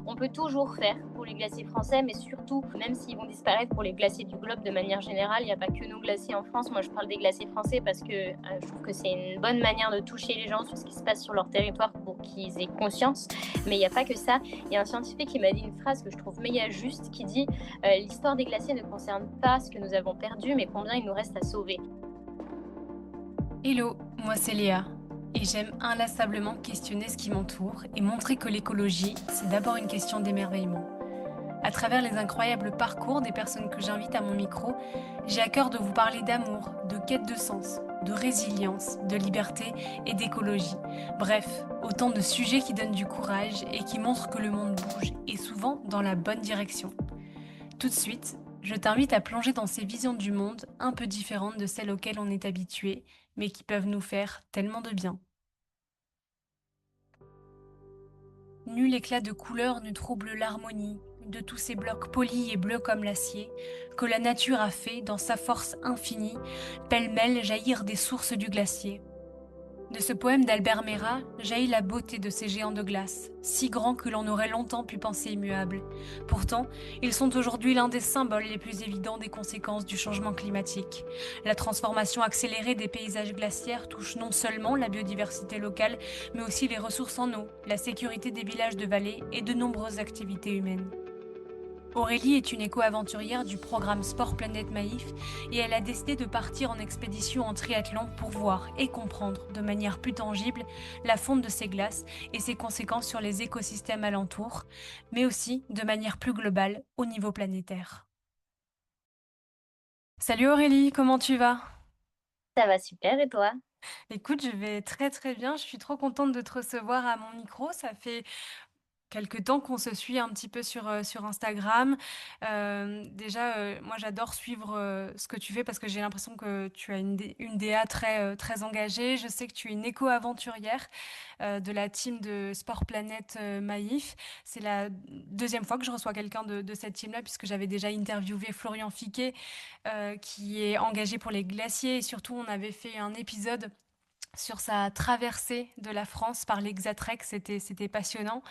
On peut toujours faire pour les glaciers français, mais surtout, même s'ils vont disparaître pour les glaciers du globe de manière générale, il n'y a pas que nos glaciers en France. Moi, je parle des glaciers français parce que je trouve que c'est une bonne manière de toucher les gens sur ce qui se passe sur leur territoire pour qu'ils aient conscience. Mais il n'y a pas que ça. Il y a un scientifique qui m'a dit une phrase que je trouve méga juste, qui dit l'histoire des glaciers ne concerne pas ce que nous avons perdu, mais combien il nous reste à sauver. Hello, moi c'est Léa et j'aime inlassablement questionner ce qui m'entoure et montrer que l'écologie, c'est d'abord une question d'émerveillement. À travers les incroyables parcours des personnes que j'invite à mon micro, j'ai à cœur de vous parler d'amour, de quête de sens, de résilience, de liberté et d'écologie. Bref, autant de sujets qui donnent du courage et qui montrent que le monde bouge et souvent dans la bonne direction. Tout de suite, je t'invite à plonger dans ces visions du monde un peu différentes de celles auxquelles on est habitué, mais qui peuvent nous faire tellement de bien. Nul éclat de couleur ne trouble l'harmonie de tous ces blocs polis et bleus comme l'acier que la nature a fait, dans sa force infinie, pêle-mêle jaillir des sources du glacier. De ce poème d'Albert Mera jaillit la beauté de ces géants de glace, si grands que l'on aurait longtemps pu penser immuables. Pourtant, ils sont aujourd'hui l'un des symboles les plus évidents des conséquences du changement climatique. La transformation accélérée des paysages glaciaires touche non seulement la biodiversité locale, mais aussi les ressources en eau, la sécurité des villages de vallée et de nombreuses activités humaines. Aurélie est une éco-aventurière du programme Sport Planète Maïf et elle a décidé de partir en expédition en triathlon pour voir et comprendre de manière plus tangible la fonte de ces glaces et ses conséquences sur les écosystèmes alentours, mais aussi de manière plus globale au niveau planétaire. Salut Aurélie, comment tu vas? Ça va super, et toi? Écoute, je vais très très bien, je suis trop contente de te recevoir à mon micro, ça fait quelque temps qu'on se suit un petit peu sur Instagram. Déjà, moi j'adore suivre ce que tu fais parce que j'ai l'impression que tu as une DA très engagée. Je sais que tu es une éco-aventurière de la team de Sport Planète Maïf. C'est la deuxième fois que je reçois quelqu'un de cette team-là puisque j'avais déjà interviewé Florian Fiquet qui est engagé pour les glaciers et surtout on avait fait un épisode sur sa traversée de la France par l'Exatrek, c'était passionnant.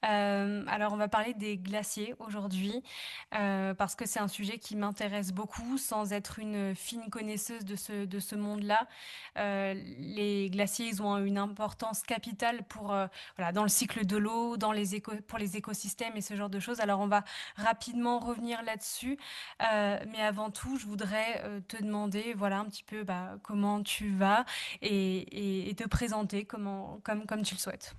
Alors, on va parler des glaciers aujourd'hui, parce que c'est un sujet qui m'intéresse beaucoup, sans être une fine connaisseuse de ce monde-là. Les glaciers, ils ont une importance capitale pour, voilà, dans le cycle de l'eau, pour les écosystèmes et ce genre de choses. Alors, on va rapidement revenir là-dessus, mais avant tout, je voudrais te demander, voilà, un petit peu comment tu vas et te présenter comme tu le souhaites.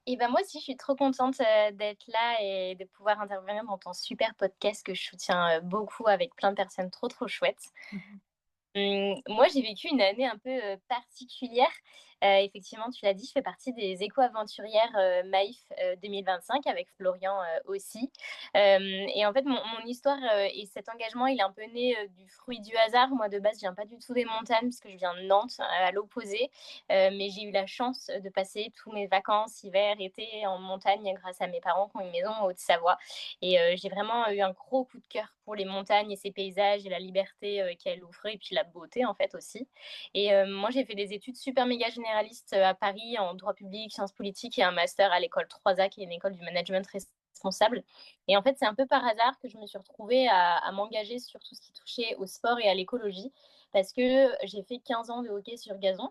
Et ben moi aussi, je suis trop contente d'être là et de pouvoir intervenir dans ton super podcast que je soutiens beaucoup avec plein de personnes trop trop chouettes. Moi, j'ai vécu une année un peu particulière. Effectivement, tu l'as dit, je fais partie des éco-aventurières Maïf 2025 avec Florian aussi. Et en fait, mon histoire et cet engagement, il est un peu né du fruit du hasard. Moi, de base, je viens pas du tout des montagnes parce que je viens de Nantes, à l'opposé. Mais j'ai eu la chance de passer tous mes vacances, hiver, été en montagne grâce à mes parents qui ont une maison en Haute-Savoie. Et j'ai vraiment eu un gros coup de cœur pour les montagnes et ces paysages et la liberté qu'elles offrent et puis la beauté en fait aussi. Et moi j'ai fait des études super méga généralistes à Paris en droit public, sciences politiques et un master à l'école 3A qui est une école du management responsable. Et en fait c'est un peu par hasard que je me suis retrouvée à m'engager sur tout ce qui touchait au sport et à l'écologie parce que j'ai fait 15 ans de hockey sur gazon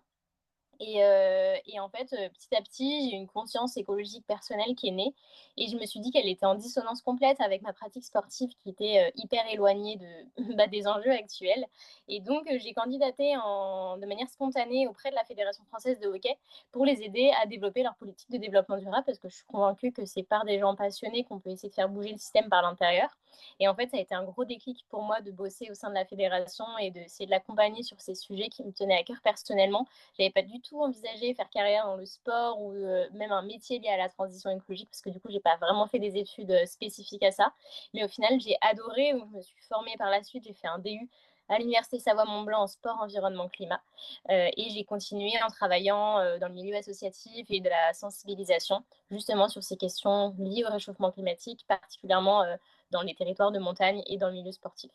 et en fait, petit à petit, j'ai eu une conscience écologique personnelle qui est née. Et je me suis dit qu'elle était en dissonance complète avec ma pratique sportive qui était hyper éloignée des enjeux actuels. Et donc, j'ai candidaté de manière spontanée auprès de la Fédération française de hockey pour les aider à développer leur politique de développement durable parce que je suis convaincue que c'est par des gens passionnés qu'on peut essayer de faire bouger le système par l'intérieur. Et en fait, ça a été un gros déclic pour moi de bosser au sein de la fédération et d'essayer de l'accompagner sur ces sujets qui me tenaient à cœur personnellement. J'avais pas du tout envisagé faire carrière dans le sport ou même un métier lié à la transition écologique parce que du coup, j'ai pas vraiment fait des études spécifiques à ça. Mais au final, j'ai adoré. Donc, je me suis formée par la suite. J'ai fait un DU à l'Université Savoie-Mont-Blanc en sport, environnement, climat. Et j'ai continué en travaillant dans le milieu associatif et de la sensibilisation, justement sur ces questions liées au réchauffement climatique, particulièrement dans les territoires de montagne et dans le milieu sportif.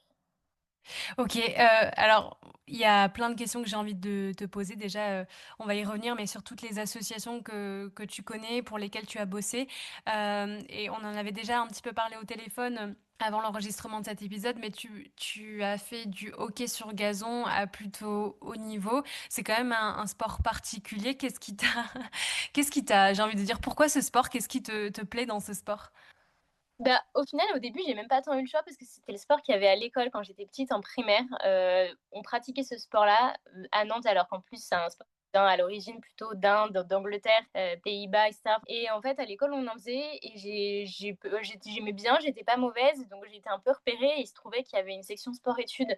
OK, alors il y a plein de questions que j'ai envie de te poser. Déjà, on va y revenir, mais sur toutes les associations que tu connais, pour lesquelles tu as bossé. Et on en avait déjà un petit peu parlé au téléphone, avant l'enregistrement de cet épisode, mais tu as fait du hockey sur gazon à plutôt haut niveau. C'est quand même un sport particulier. Qu'est-ce qui t'a j'ai envie de dire, pourquoi ce sport? Qu'est-ce qui te plaît dans ce sport? Bah, au final, au début, j'ai même pas tant eu le choix parce que c'était le sport qu'il y avait à l'école quand j'étais petite en primaire. On pratiquait ce sport-là à Nantes, alors qu'en plus, c'est un sport à l'origine plutôt d'Inde, d'Angleterre, Pays-Bas, etc. Et en fait, à l'école, on en faisait et j'aimais bien, j'étais pas mauvaise, donc j'étais un peu repérée. Et il se trouvait qu'il y avait une section sport-études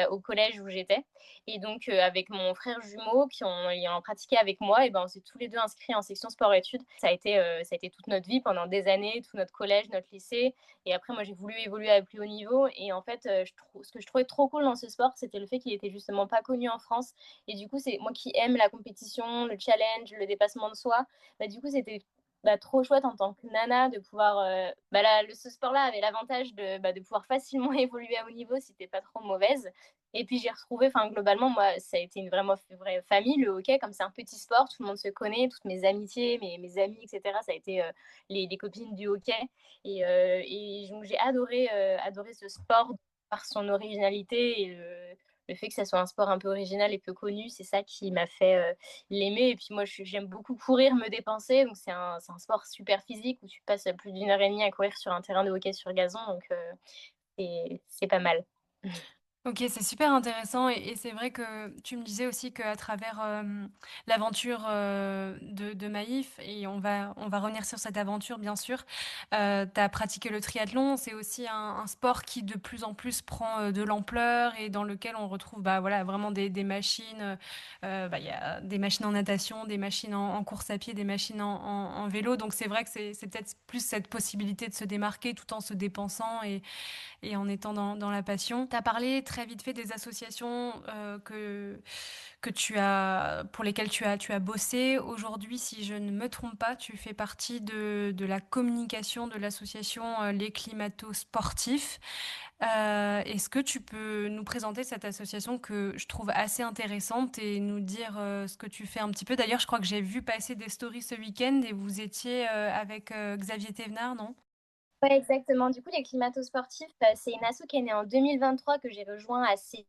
au collège où j'étais. Et donc, avec mon frère jumeau qui en pratiquait avec moi, et ben, on s'est tous les deux inscrits en section sport-études. Ça a été toute notre vie pendant des années, tout notre collège, notre lycée. Et après, moi, j'ai voulu évoluer à plus haut niveau. Et en fait, ce que je trouvais trop cool dans ce sport, c'était le fait qu'il était justement pas connu en France. Et du coup, c'est moi qui aime la compétition, le challenge, le dépassement de soi. Bah, du coup, c'était trop chouette en tant que nana de pouvoir. Ce sport-là avait l'avantage de pouvoir facilement évoluer à haut niveau si t'es pas trop mauvaise. Et puis j'ai retrouvé, enfin globalement, moi, ça a été une vraiment vraie famille, le hockey, comme c'est un petit sport, tout le monde se connaît, toutes mes amitiés, mes amis, etc. Ça a été les copines du hockey. Et donc j'ai adoré ce sport par son originalité et le fait que ça soit un sport un peu original et peu connu, c'est ça qui m'a fait l'aimer. Et puis moi, j'aime beaucoup courir, me dépenser, donc c'est un sport super physique où tu passes plus d'une heure et demie à courir sur un terrain de hockey sur gazon, donc c'est pas mal. OK, c'est super intéressant et c'est vrai que tu me disais aussi qu'à travers, l'aventure, de Maïf et on va revenir sur cette aventure bien sûr, tu as pratiqué le triathlon. C'est aussi un sport qui de plus en plus prend, de l'ampleur et dans lequel on retrouve, bah, voilà, vraiment des machines, bah, il y a des machines en natation, des machines en course à pied, des machines en vélo. Donc c'est vrai que c'est peut-être plus cette possibilité de se démarquer tout en se dépensant et en étant dans la passion. Tu as parlé très vite fait des associations que pour lesquelles tu as bossé. Aujourd'hui, si je ne me trompe pas, tu fais partie de la communication de l'association Les Climato Sportifs. Est-ce que tu peux nous présenter cette association que je trouve assez intéressante et nous dire ce que tu fais un petit peu? D'ailleurs, je crois que j'ai vu passer des stories ce week-end et vous étiez avec Xavier Thévenard, non? Ouais, exactement. Du coup, les climato-sportifs, c'est une asso qui est née en 2023 que j'ai rejoint à ses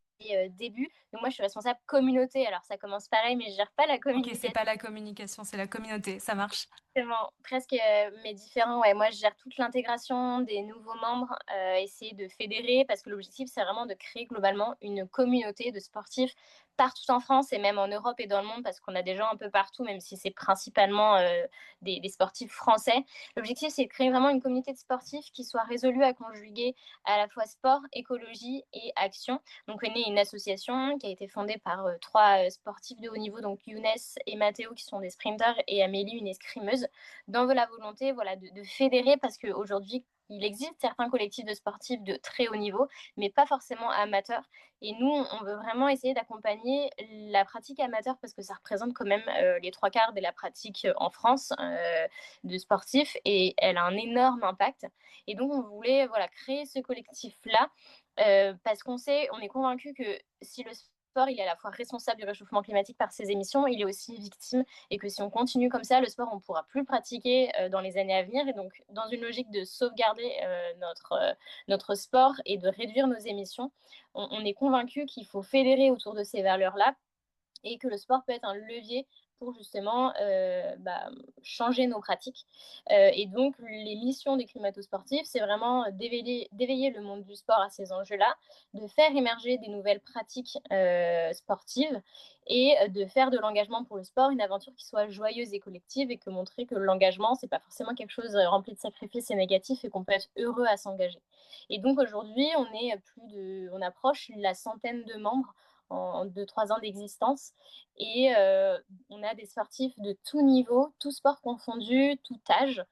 débuts. Donc moi, je suis responsable communauté. Alors ça commence pareil, mais je gère pas la OK, c'est communication. pas la communication, c'est la communauté, ça marche. Exactement, presque, mais différent, ouais. Moi, je gère toute l'intégration des nouveaux membres, essayer de fédérer parce que l'objectif, c'est vraiment de créer globalement une communauté de sportifs partout en France et même en Europe et dans le monde parce qu'on a des gens un peu partout, même si c'est principalement, des sportifs français. L'objectif, c'est de créer vraiment une communauté de sportifs qui soit résolue à conjuguer à la fois sport, écologie et action. Donc on est une association qui a été fondée par, 3, sportifs de haut niveau, donc Younes et Mathéo qui sont des sprinters et Amélie, une escrimeuse dans la volonté voilà, de fédérer parce qu'aujourd'hui, il existe certains collectifs de sportifs de très haut niveau, mais pas forcément amateurs. Et nous, on veut vraiment essayer d'accompagner la pratique amateur parce que ça représente quand même les trois quarts de la pratique en France de sportifs et elle a un énorme impact. Et donc, on voulait voilà, créer ce collectif-là parce qu'on sait, on est convaincu que si le sport il est à la fois responsable du réchauffement climatique par ses émissions, il est aussi victime et que si on continue comme ça, le sport, on ne pourra plus le pratiquer dans les années à venir. Et donc, dans une logique de sauvegarder notre sport et de réduire nos émissions, on est convaincu qu'il faut fédérer autour de ces valeurs-là et que le sport peut être un levier pour justement changer nos pratiques. Et donc, les missions des climato-sportifs, c'est vraiment d'éveiller le monde du sport à ces enjeux-là, de faire émerger des nouvelles pratiques sportives et de faire de l'engagement pour le sport une aventure qui soit joyeuse et collective et que montrer que l'engagement, c'est pas forcément quelque chose rempli de sacrifices et négatif et qu'on peut être heureux à s'engager. Et donc aujourd'hui, on approche la centaine de membres en 2-3 ans d'existence. Et on a des sportifs de tout niveau, tout sport confondu, tout âge,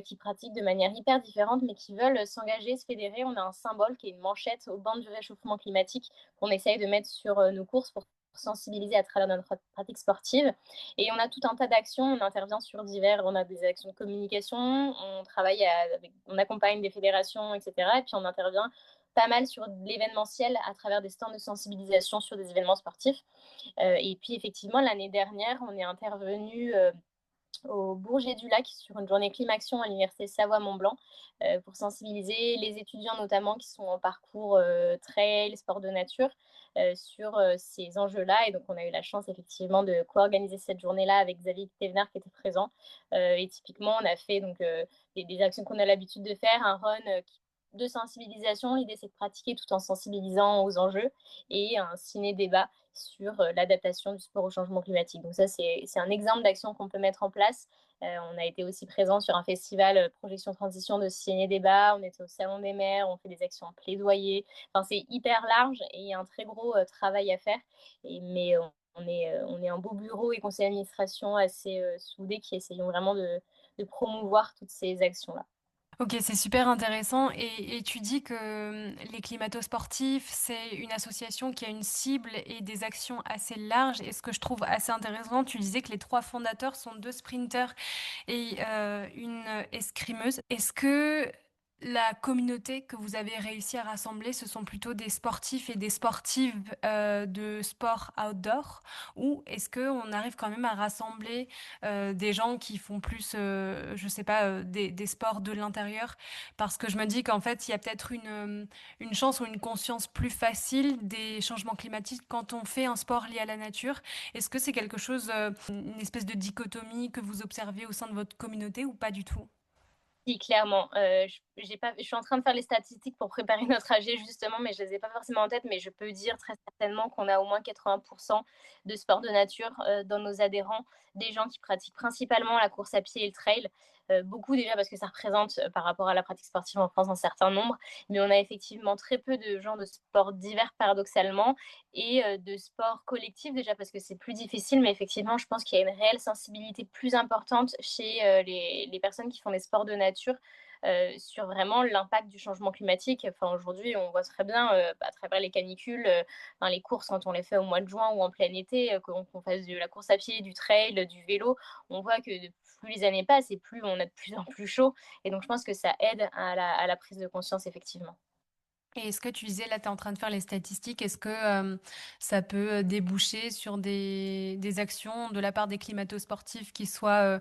qui pratiquent de manière hyper différente, mais qui veulent s'engager, se fédérer. On a un symbole qui est une manchette au banc du réchauffement climatique qu'on essaye de mettre sur nos courses pour sensibiliser à travers notre pratique sportive. Et on a tout un tas d'actions, on intervient sur on a des actions de communication, on accompagne des fédérations, etc. Et puis on intervient pas mal sur l'événementiel à travers des stands de sensibilisation sur des événements sportifs. Et puis effectivement, l'année dernière, on est intervenu au Bourget-du-Lac sur une journée Climaction à l'université Savoie-Mont-Blanc pour sensibiliser les étudiants notamment qui sont en parcours trail, sport de nature sur ces enjeux-là. Et donc on a eu la chance effectivement de co-organiser cette journée-là avec Xavier Thévenard qui était présent. Et typiquement on a fait donc des actions qu'on a l'habitude de faire, un run de sensibilisation. L'idée c'est de pratiquer tout en sensibilisant aux enjeux et un ciné-débat sur l'adaptation du sport au changement climatique. Donc ça, c'est un exemple d'action qu'on peut mettre en place. On a été aussi présent sur un festival Projection Transition de ciné-débat, on était au Salon des maires, on fait des actions en plaidoyer. Enfin, c'est hyper large et il y a un très gros travail à faire. Mais on est un beau bureau et conseil d'administration assez soudés qui essayons vraiment de promouvoir toutes ces actions-là. OK, c'est super intéressant et tu dis que, les climato-sportifs, c'est une association qui a une cible et des actions assez larges et ce que je trouve assez intéressant, tu disais que les 3 fondateurs sont 2 sprinteurs et une escrimeuse. Est-ce que la communauté que vous avez réussi à rassembler, ce sont plutôt des sportifs et des sportives, de sport outdoor? Ou est-ce qu'on arrive quand même à rassembler, des gens qui font plus, je sais pas, des sports de l'intérieur? Parce que je me dis qu'en fait, il y a peut-être une chance ou une conscience plus facile des changements climatiques quand on fait un sport lié à la nature. Est-ce que c'est quelque chose, une espèce de dichotomie que vous observez au sein de votre communauté ou pas du tout? Si, clairement. Je suis en train de faire les statistiques pour préparer notre AG justement, mais je les ai pas forcément en tête. Mais je peux dire très certainement qu'on a au moins 80% de sports de nature dans nos adhérents, des gens qui pratiquent principalement la course à pied et le trail. Beaucoup déjà parce que ça représente par rapport à la pratique sportive en France un certain nombre, mais on a effectivement très peu de gens de sports divers paradoxalement et de sport collectif déjà parce que c'est plus difficile, mais effectivement je pense qu'il y a une réelle sensibilité plus importante chez les personnes qui font des sports de nature sur vraiment l'impact du changement climatique. Enfin, aujourd'hui, on voit très bien à travers les canicules, enfin, les courses quand on les fait au mois de juin ou en plein été, qu'on fasse de la course à pied, du trail, du vélo, on voit que plus les années passent et plus on a de plus en plus chaud. Et donc, je pense que ça aide à la prise de conscience, effectivement. Et est-ce que tu disais, là, tu es en train de faire les statistiques, est-ce que ça peut déboucher sur des actions de la part des climato-sportifs qui soient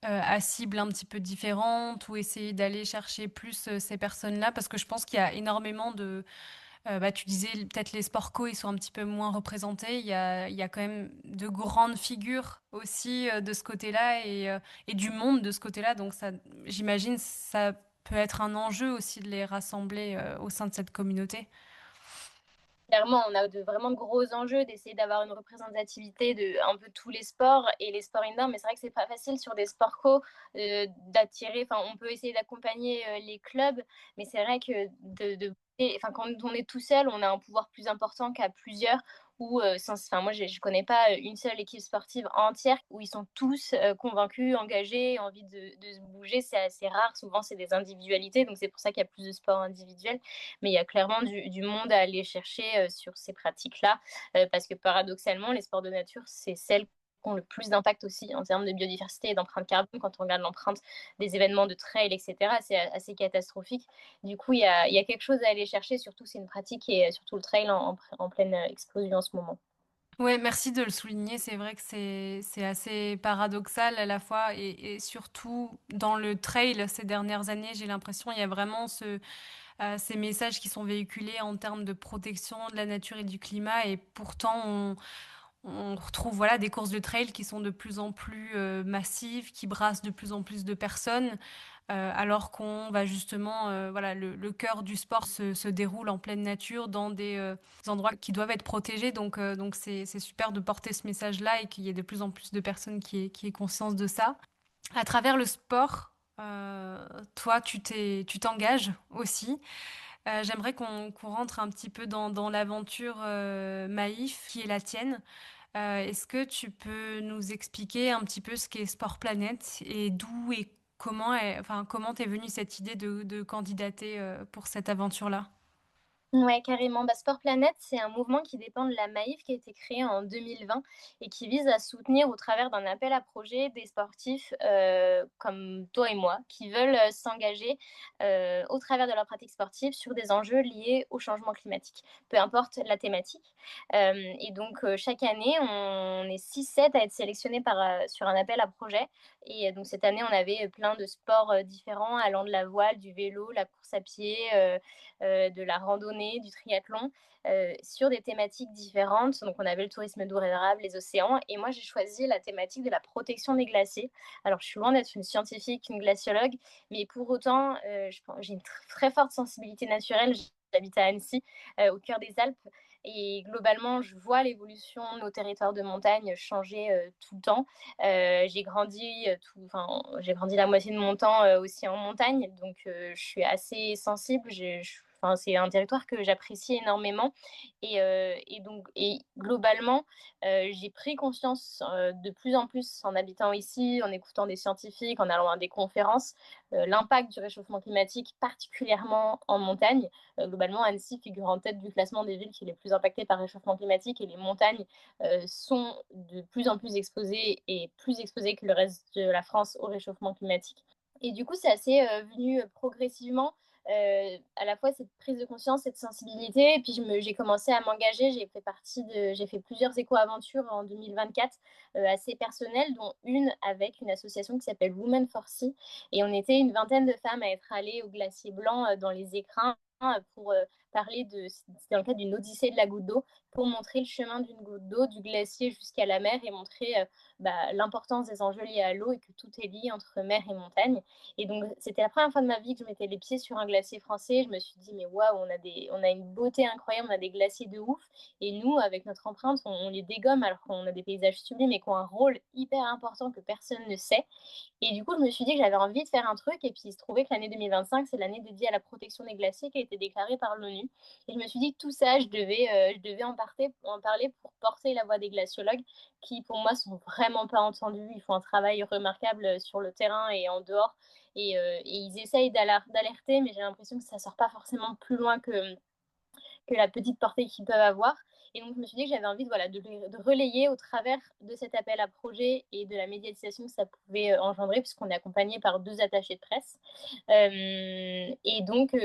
à cible un petit peu différente ou essayer d'aller chercher plus ces personnes-là? Parce que je pense qu'il y a énormément de... bah, tu disais peut-être les sports co, ils sont un petit peu moins représentés. Il y a quand même de grandes figures aussi de ce côté-là et du monde de ce côté-là. Donc ça, j'imagine, ça peut être un enjeu aussi de les rassembler au sein de cette communauté. Clairement, on a vraiment de gros enjeux d'essayer d'avoir une représentativité de un peu tous les sports et les sports indoor, mais c'est vrai que c'est pas facile sur des sports co d'attirer. Enfin, on peut essayer d'accompagner les clubs, mais c'est vrai que enfin, quand on est tout seul, on a un pouvoir plus important qu'à plusieurs. Ou enfin, moi, je connais pas une seule équipe sportive entière où ils sont tous convaincus, engagés, envie de se bouger. C'est assez rare. Souvent, c'est des individualités, donc c'est pour ça qu'il y a plus de sports individuels, mais il y a clairement du monde à aller chercher sur ces pratiques-là, parce que paradoxalement, les sports de nature, c'est celles qui ont le plus d'impact aussi en termes de biodiversité et d'empreinte carbone. Quand on regarde l'empreinte des événements de trail, etc., c'est assez catastrophique. Du coup, il y a quelque chose à aller chercher, surtout c'est une pratique qui est surtout le trail en pleine explosion en ce moment. Ouais, merci de le souligner. C'est vrai que c'est assez paradoxal à la fois et surtout dans le trail ces dernières années, j'ai l'impression il y a vraiment ces messages qui sont véhiculés en termes de protection de la nature et du climat et pourtant on retrouve voilà des courses de trail qui sont de plus en plus massives, qui brassent de plus en plus de personnes, alors qu'on va justement voilà le cœur du sport se déroule en pleine nature dans des endroits qui doivent être protégés. Donc c'est super de porter ce message-là et qu'il y ait de plus en plus de personnes qui aient conscience de ça. À travers le sport, toi tu t'engages aussi. J'aimerais qu'on rentre un petit peu dans l'aventure Maïf qui est la tienne. Est-ce que tu peux nous expliquer un petit peu ce qu'est Sport Planète et d'où et comment est enfin, comment t'es venue cette idée de candidater, pour cette aventure-là? Ouais, carrément. Bah, Sport Planète, c'est un mouvement qui dépend de la Maïf qui a été créé en 2020 et qui vise à soutenir au travers d'un appel à projets des sportifs comme toi et moi qui veulent s'engager au travers de leur pratique sportive sur des enjeux liés au changement climatique, peu importe la thématique. Et donc, chaque année, on est 6-7 à être sélectionnés sur un appel à projet. Et donc, cette année, on avait plein de sports différents allant de la voile, du vélo, la course à pied. De la randonnée, du triathlon, sur des thématiques différentes. Donc on avait le tourisme d'eau durable, les océans et moi j'ai choisi la thématique de la protection des glaciers. Alors je suis loin d'être une scientifique, une glaciologue, mais pour autant, j'ai une très forte sensibilité naturelle. J'habite à Annecy, au cœur des Alpes et globalement, je vois l'évolution de nos territoires de montagne changer, tout le temps. J'ai grandi la moitié de mon temps, aussi en montagne, donc je suis assez sensible. C'est un territoire que j'apprécie énormément et globalement, j'ai pris conscience, de plus en plus en habitant ici, en écoutant des scientifiques, en allant à des conférences, l'impact du réchauffement climatique, particulièrement en montagne. Globalement, Annecy figure en tête du classement des villes qui est les plus impactées par le réchauffement climatique et les montagnes, sont de plus en plus exposées et plus exposées que le reste de la France au réchauffement climatique. Et du coup, c'est assez venu progressivement, à la fois cette prise de conscience, cette sensibilité. Et puis j'ai commencé à m'engager. J'ai fait plusieurs éco-aventures en 2024 assez personnelles, dont une avec une association qui s'appelle Women for Sea. Et on était une vingtaine de femmes à être allées au glacier blanc dans les écrins pour parler c'était dans le cadre d'une odyssée de la goutte d'eau, pour montrer le chemin d'une goutte d'eau, du glacier jusqu'à la mer et montrer l'importance des enjeux liés à l'eau et que tout est lié entre mer et montagne. Et donc, c'était la première fois de ma vie que je mettais les pieds sur un glacier français. Je me suis dit, mais waouh, on a une beauté incroyable, on a des glaciers de ouf. Et nous, avec notre empreinte, on les dégomme alors qu'on a des paysages sublimes et qui ont un rôle hyper important que personne ne sait. Et du coup, je me suis dit que j'avais envie de faire un truc. Et puis, il se trouvait que l'année 2025, c'est l'année dédiée à la protection des glaciers qui a été déclarée par l'ONU. Et je me suis dit que tout ça, je devais en parler pour porter la voix des glaciologues qui, pour moi, sont vraiment pas entendus. Ils font un travail remarquable sur le terrain et en dehors. Et ils essayent d'alerter, mais j'ai l'impression que ça sort pas forcément plus loin que la petite portée qu'ils peuvent avoir. Et donc, je me suis dit que j'avais envie de relayer au travers de cet appel à projet et de la médiatisation que ça pouvait engendrer, puisqu'on est accompagné par 2 attachés de presse. Et donc,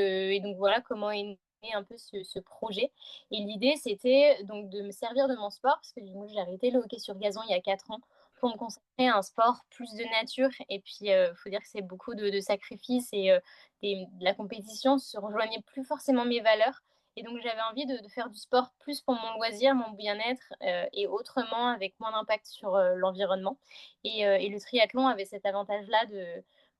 voilà comment est né un peu ce projet. Et l'idée, c'était donc de me servir de mon sport, parce que moi, j'ai arrêté le hockey sur gazon il y a 4 ans pour me consacrer à un sport plus de nature. Et puis, il faut dire que c'est beaucoup de sacrifices et de la compétition se rejoignait plus forcément mes valeurs. Et donc, j'avais envie de faire du sport plus pour mon loisir, mon bien-être et autrement, avec moins d'impact sur l'environnement. Et le triathlon avait cet avantage-là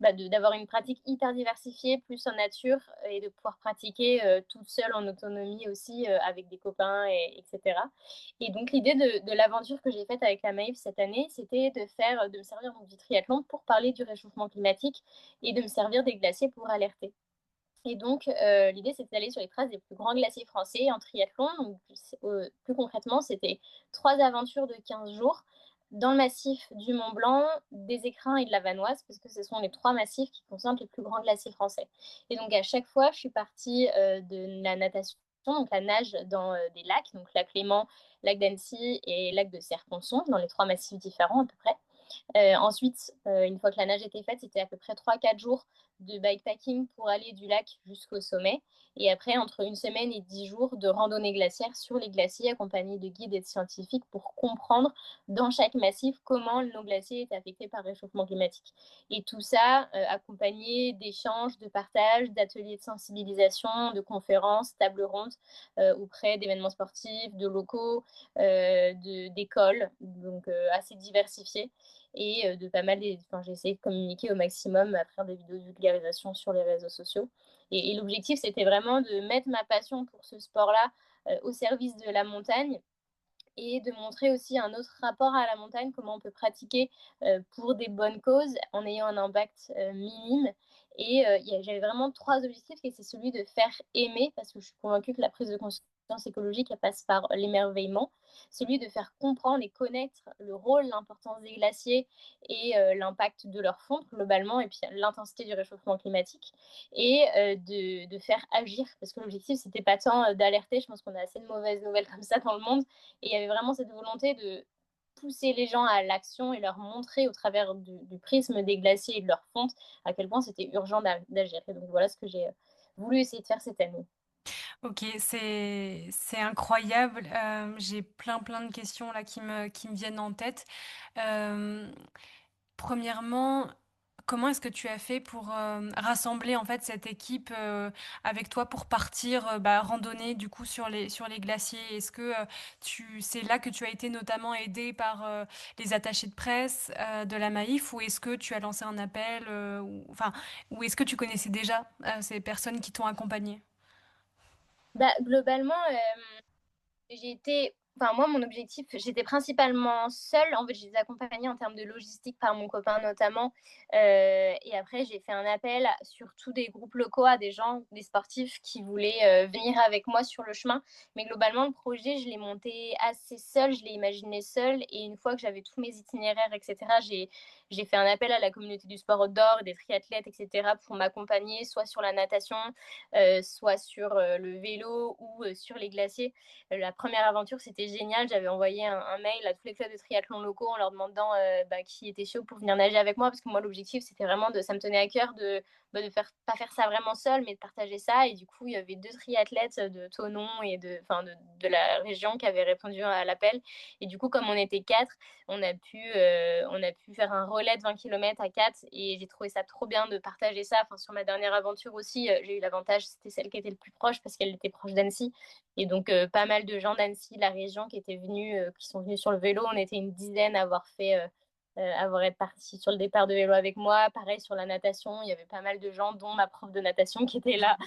d'avoir une pratique hyper diversifiée, plus en nature, et de pouvoir pratiquer toute seule en autonomie aussi, avec des copains, etc. Et donc, l'idée de l'aventure que j'ai faite avec la Maïf cette année, c'était de me servir donc, du triathlon pour parler du réchauffement climatique et de me servir des glaciers pour alerter. Et donc, l'idée, c'était d'aller sur les traces des plus grands glaciers français en triathlon. Donc, plus concrètement, c'était 3 aventures de 15 jours dans le massif du Mont Blanc, des Écrins et de la Vanoise, parce que ce sont les 3 massifs qui concentrent les plus grands glaciers français. Et donc, à chaque fois, je suis partie de la natation, donc la nage dans des lacs, donc lac Léman, lac d'Annecy et lac de Serre-Ponçon, dans les 3 massifs différents à peu près. Ensuite, une fois que la nage était faite, c'était à peu près 3-4 jours de bikepacking pour aller du lac jusqu'au sommet. Et après, entre une semaine et 10 jours de randonnée glaciaire sur les glaciers, accompagnés de guides et de scientifiques pour comprendre dans chaque massif comment nos glaciers étaient affectés par le réchauffement climatique. Et tout ça accompagné d'échanges, de partages, d'ateliers de sensibilisation, de conférences, tables rondes auprès d'événements sportifs, de locaux, d'écoles, donc assez diversifiés et de pas mal enfin, j'ai essayé de communiquer au maximum à travers des vidéos de vulgarisation sur les réseaux sociaux. Et l'objectif, c'était vraiment de mettre ma passion pour ce sport-là au service de la montagne et de montrer aussi un autre rapport à la montagne, comment on peut pratiquer pour des bonnes causes en ayant un impact minime. Et j'avais vraiment 3 objectifs, et c'est celui de faire aimer, parce que je suis convaincue que la prise de conscience conscience écologique, elle passe par l'émerveillement, celui de faire comprendre et connaître le rôle, l'importance des glaciers et l'impact de leur fonte globalement et puis l'intensité du réchauffement climatique et de faire agir parce que l'objectif c'était pas tant d'alerter, je pense qu'on a assez de mauvaises nouvelles comme ça dans le monde et il y avait vraiment cette volonté de pousser les gens à l'action et leur montrer au travers du prisme des glaciers et de leur fonte à quel point c'était urgent d'agir. Et donc voilà ce que j'ai voulu essayer de faire cette année. OK, c'est incroyable, j'ai plein de questions là qui me viennent en tête. Hem, 1°, comment est-ce que tu as fait pour, rassembler en fait cette équipe, avec toi pour partir, randonner du coup sur les glaciers? Est-ce que, c'est là que tu as été notamment aidée par, les attachés de presse, de la Maïf, ou est-ce que tu as lancé un appel, ou est-ce que tu connaissais déjà, ces personnes qui t'ont accompagnée? Bah, globalement, j'ai été enfin moi mon objectif, j'étais principalement seule. En fait, je les accompagnais en termes de logistique par mon copain notamment, et après j'ai fait un appel à surtout des groupes locaux, à des gens, des sportifs qui voulaient, venir avec moi sur le chemin. Mais globalement, le projet, je l'ai monté assez seule, je l'ai imaginé seule et une fois que j'avais tous mes itinéraires et cetera, j'ai fait un appel à la communauté du sport outdoor, des triathlètes et cetera pour m'accompagner soit sur la natation, soit sur, le vélo ou, sur les glaciers. La première aventure, c'était génial. J'avais envoyé un mail à tous les clubs de triathlon locaux en leur demandant qui était chaud pour venir nager avec moi. Parce que moi, l'objectif, c'était vraiment ça me tenait à cœur de pas faire ça vraiment seul, mais de partager ça. Et du coup, il y avait deux triathlètes de Thonon et de la région qui avaient répondu à l'appel. Et du coup, comme on était quatre, on a pu faire un relais de 20 km à quatre. Et j'ai trouvé ça trop bien de partager ça. Enfin, sur ma dernière aventure aussi, j'ai eu l'avantage, c'était celle qui était le plus proche parce qu'elle était proche d'Annecy. Et donc, pas mal de gens d'Annecy, la région, qui sont venus sur le vélo. On était une dizaine à avoir été partis sur le départ de vélo avec moi. Pareil sur la natation, il y avait pas mal de gens, dont ma prof de natation qui était là.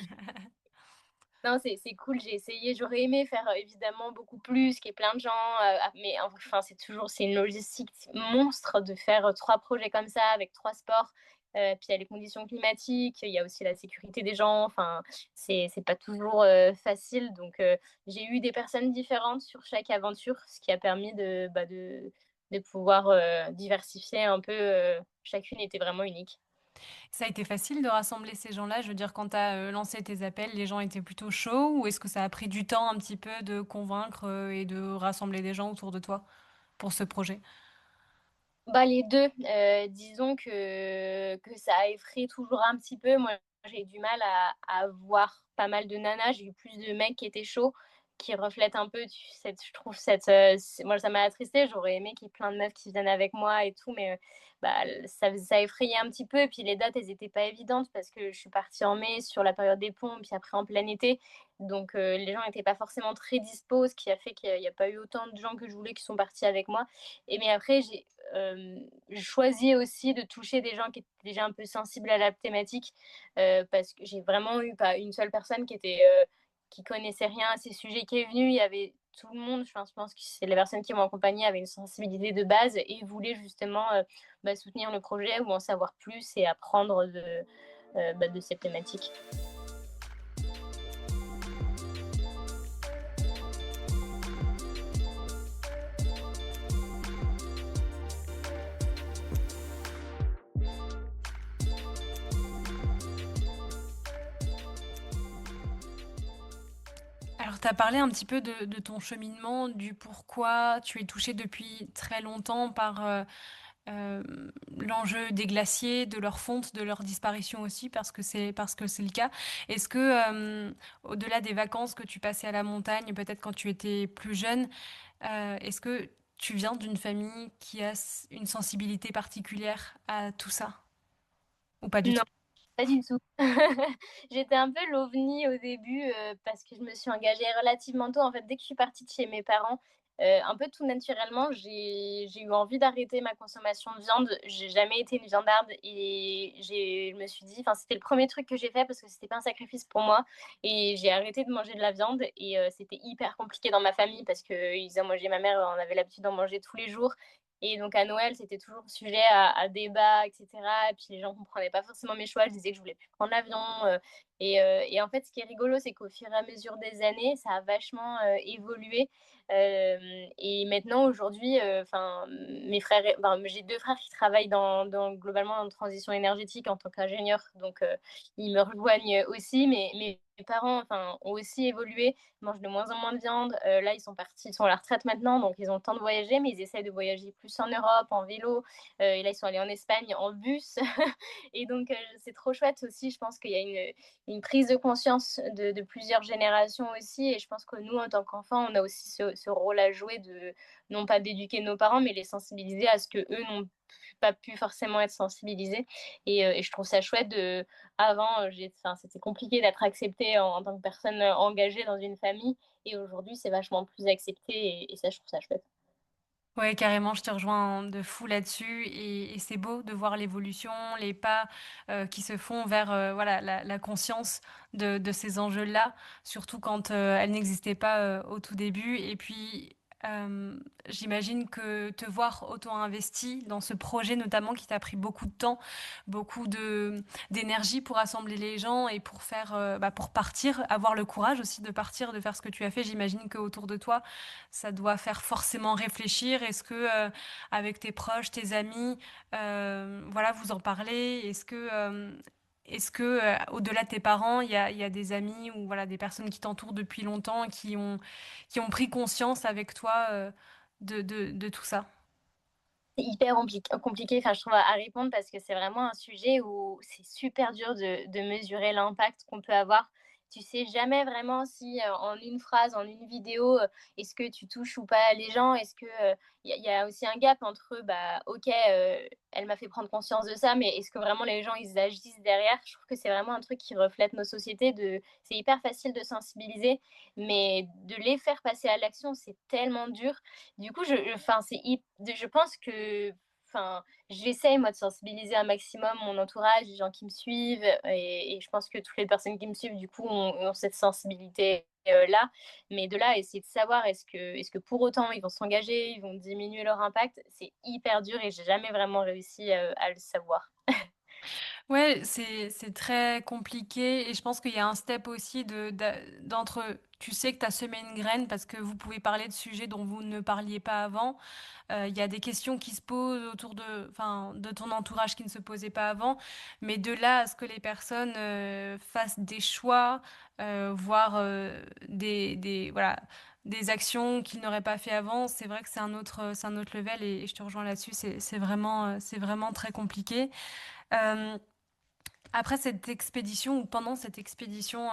Non, c'est cool, j'ai essayé. J'aurais aimé faire évidemment beaucoup plus, qu'il y ait plein de gens, mais enfin, c'est une logistique monstre de faire 3 projets comme ça avec 3 sports. Puis il y a les conditions climatiques, il y a aussi la sécurité des gens. Enfin, c'est pas toujours facile. Donc, j'ai eu des personnes différentes sur chaque aventure, ce qui a permis de pouvoir diversifier un peu. Chacune était vraiment unique. Ça a été facile de rassembler ces gens-là? Je veux dire, quand tu as, lancé tes appels, les gens étaient plutôt chauds, ou est-ce que ça a pris du temps un petit peu de convaincre, et de rassembler des gens autour de toi pour ce projet? Bah, les 2, disons que ça a effrayé toujours un petit peu. Moi, j'ai du mal à voir pas mal de nanas. J'ai eu plus de mecs qui étaient chauds, qui reflètent un peu je trouve moi ça m'a attristée. J'aurais aimé qu'il y ait plein de meufs qui viennent avec moi et tout, mais bah, ça effrayait un petit peu et puis les dates, elles étaient pas évidentes parce que je suis partie en mai sur la période des ponts, puis après en plein été. Donc les gens étaient pas forcément très dispo, ce qui a fait qu'il y a pas eu autant de gens que je voulais qui sont partis avec moi. Mais après, j'ai choisi aussi de toucher des gens qui étaient déjà un peu sensibles à la thématique, parce que j'ai vraiment eu pas une seule personne qui connaissait rien à ces sujets qui est venue. Il y avait tout le monde, je pense que c'est les personnes qui m'ont accompagnée avaient une sensibilité de base et voulaient justement, soutenir le projet ou en savoir plus et apprendre de cette thématique. Alors, tu as parlé un petit peu de ton cheminement, du pourquoi tu es touchée depuis très longtemps par, l'enjeu des glaciers, de leur fonte, de leur disparition aussi, parce que c'est le cas. Est-ce que, au-delà des vacances que tu passais à la montagne, peut-être quand tu étais plus jeune, est-ce que tu viens d'une famille qui a une sensibilité particulière à tout ça? Ou pas du Non. tout? Pas du tout. J'étais un peu l'ovni au début, parce que je me suis engagée relativement tôt. En fait, dès que je suis partie de chez mes parents, un peu tout naturellement, j'ai eu envie d'arrêter ma consommation de viande. J'ai jamais été une viandarde et je me suis dit enfin, c'était le premier truc que j'ai fait parce que c'était pas un sacrifice pour moi et j'ai arrêté de manger de la viande et c'était hyper compliqué dans ma famille parce qu'ils en mangeaient ma mère en avait l'habitude d'en manger tous les jours Et donc à Noël, c'était toujours sujet à débat, etc. Et puis les gens ne comprenaient pas forcément mes choix. Je disais que je voulais plus prendre l'avion. Et en fait, ce qui est rigolo, c'est qu'au fur et à mesure des années, ça a vachement évolué. Et maintenant, aujourd'hui, mes frères, j'ai deux frères qui travaillent globalement en transition énergétique en tant qu'ingénieurs. Donc, ils me rejoignent aussi. Mais mes parents ont aussi évolué, mangent de moins en moins de viande. Là, ils sont à la retraite maintenant, donc ils ont le temps de voyager, mais ils essayent de voyager plus en Europe, en vélo. Et là, ils sont allés en Espagne en bus. Et donc, c'est trop chouette aussi. Je pense qu'il y a une prise de conscience de plusieurs générations aussi. Et je pense que nous, en tant qu'enfants, on a aussi ce rôle à jouer de, non pas d'éduquer nos parents, mais les sensibiliser à ce que eux n'ont pas pu forcément être sensibilisés. Et je trouve ça chouette de, avant, c'était compliqué d'être accepté en tant que personne engagée dans une famille. Et aujourd'hui, c'est vachement plus accepté. Et ça, je trouve ça chouette. Ouais, carrément, je te rejoins de fou là-dessus et c'est beau de voir l'évolution, les pas, qui se font vers, voilà, la conscience de ces enjeux-là, surtout quand, elle n'existait pas, au tout début et puis, j'imagine que te voir autant investi dans ce projet notamment qui t'a pris beaucoup de temps, beaucoup d'énergie pour rassembler les gens et pour faire, pour partir, avoir le courage aussi de partir, de faire ce que tu as fait. J'imagine qu'autour de toi, ça doit faire forcément réfléchir. Est-ce que, avec tes proches, tes amis, voilà, vous en parlez? Est-ce que, au-delà de tes parents, il y a des amis ou voilà, des personnes qui t'entourent depuis longtemps, qui ont pris conscience avec toi, de tout ça? C'est hyper compliqué, je trouve, à répondre parce que c'est vraiment un sujet où c'est super dur de mesurer l'impact qu'on peut avoir. Tu sais jamais vraiment si en une phrase, en une vidéo, est-ce que tu touches ou pas les gens. Est-ce que y a aussi un gap entre bah ok, elle m'a fait prendre conscience de ça, mais est-ce que vraiment les gens ils agissent derrière. Je trouve que c'est vraiment un truc qui reflète nos sociétés. C'est hyper facile de sensibiliser, mais de les faire passer à l'action, c'est tellement dur. Du coup, je pense que, j'essaye moi de sensibiliser un maximum mon entourage, les gens qui me suivent, et je pense que toutes les personnes qui me suivent, du coup, ont cette sensibilité là. Mais de là à essayer de savoir est-ce que pour autant ils vont s'engager, ils vont diminuer leur impact, c'est hyper dur et j'ai jamais vraiment réussi à le savoir. Ouais, c'est très compliqué et je pense qu'il y a un step aussi d'entre tu sais que tu as semé une graine parce que vous pouvez parler de sujets dont vous ne parliez pas avant. Il y a des questions qui se posent autour de ton entourage qui ne se posaient pas avant. Mais de là à ce que les personnes, fassent des choix, voire, voilà, des actions qu'ils n'auraient pas fait avant, c'est vrai que c'est un autre level et je te rejoins là-dessus. C'est vraiment très compliqué. Hem Après cette expédition ou pendant cette expédition,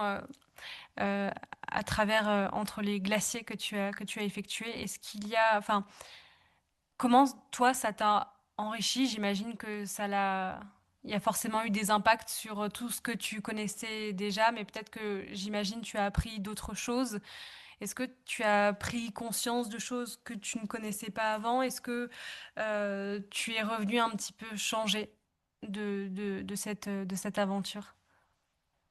heu, à travers, entre les glaciers que tu as effectués, est-ce qu'il y a enfin, comment toi ça t'a enrichi? J'imagine que ça l'a il y a forcément eu des impacts sur, tout ce que tu connaissais déjà, mais peut-être que j'imagine tu as appris d'autres choses. Est-ce que tu as pris conscience de choses que tu ne connaissais pas avant? Est-ce que, tu es revenu un petit peu changé de cette aventure?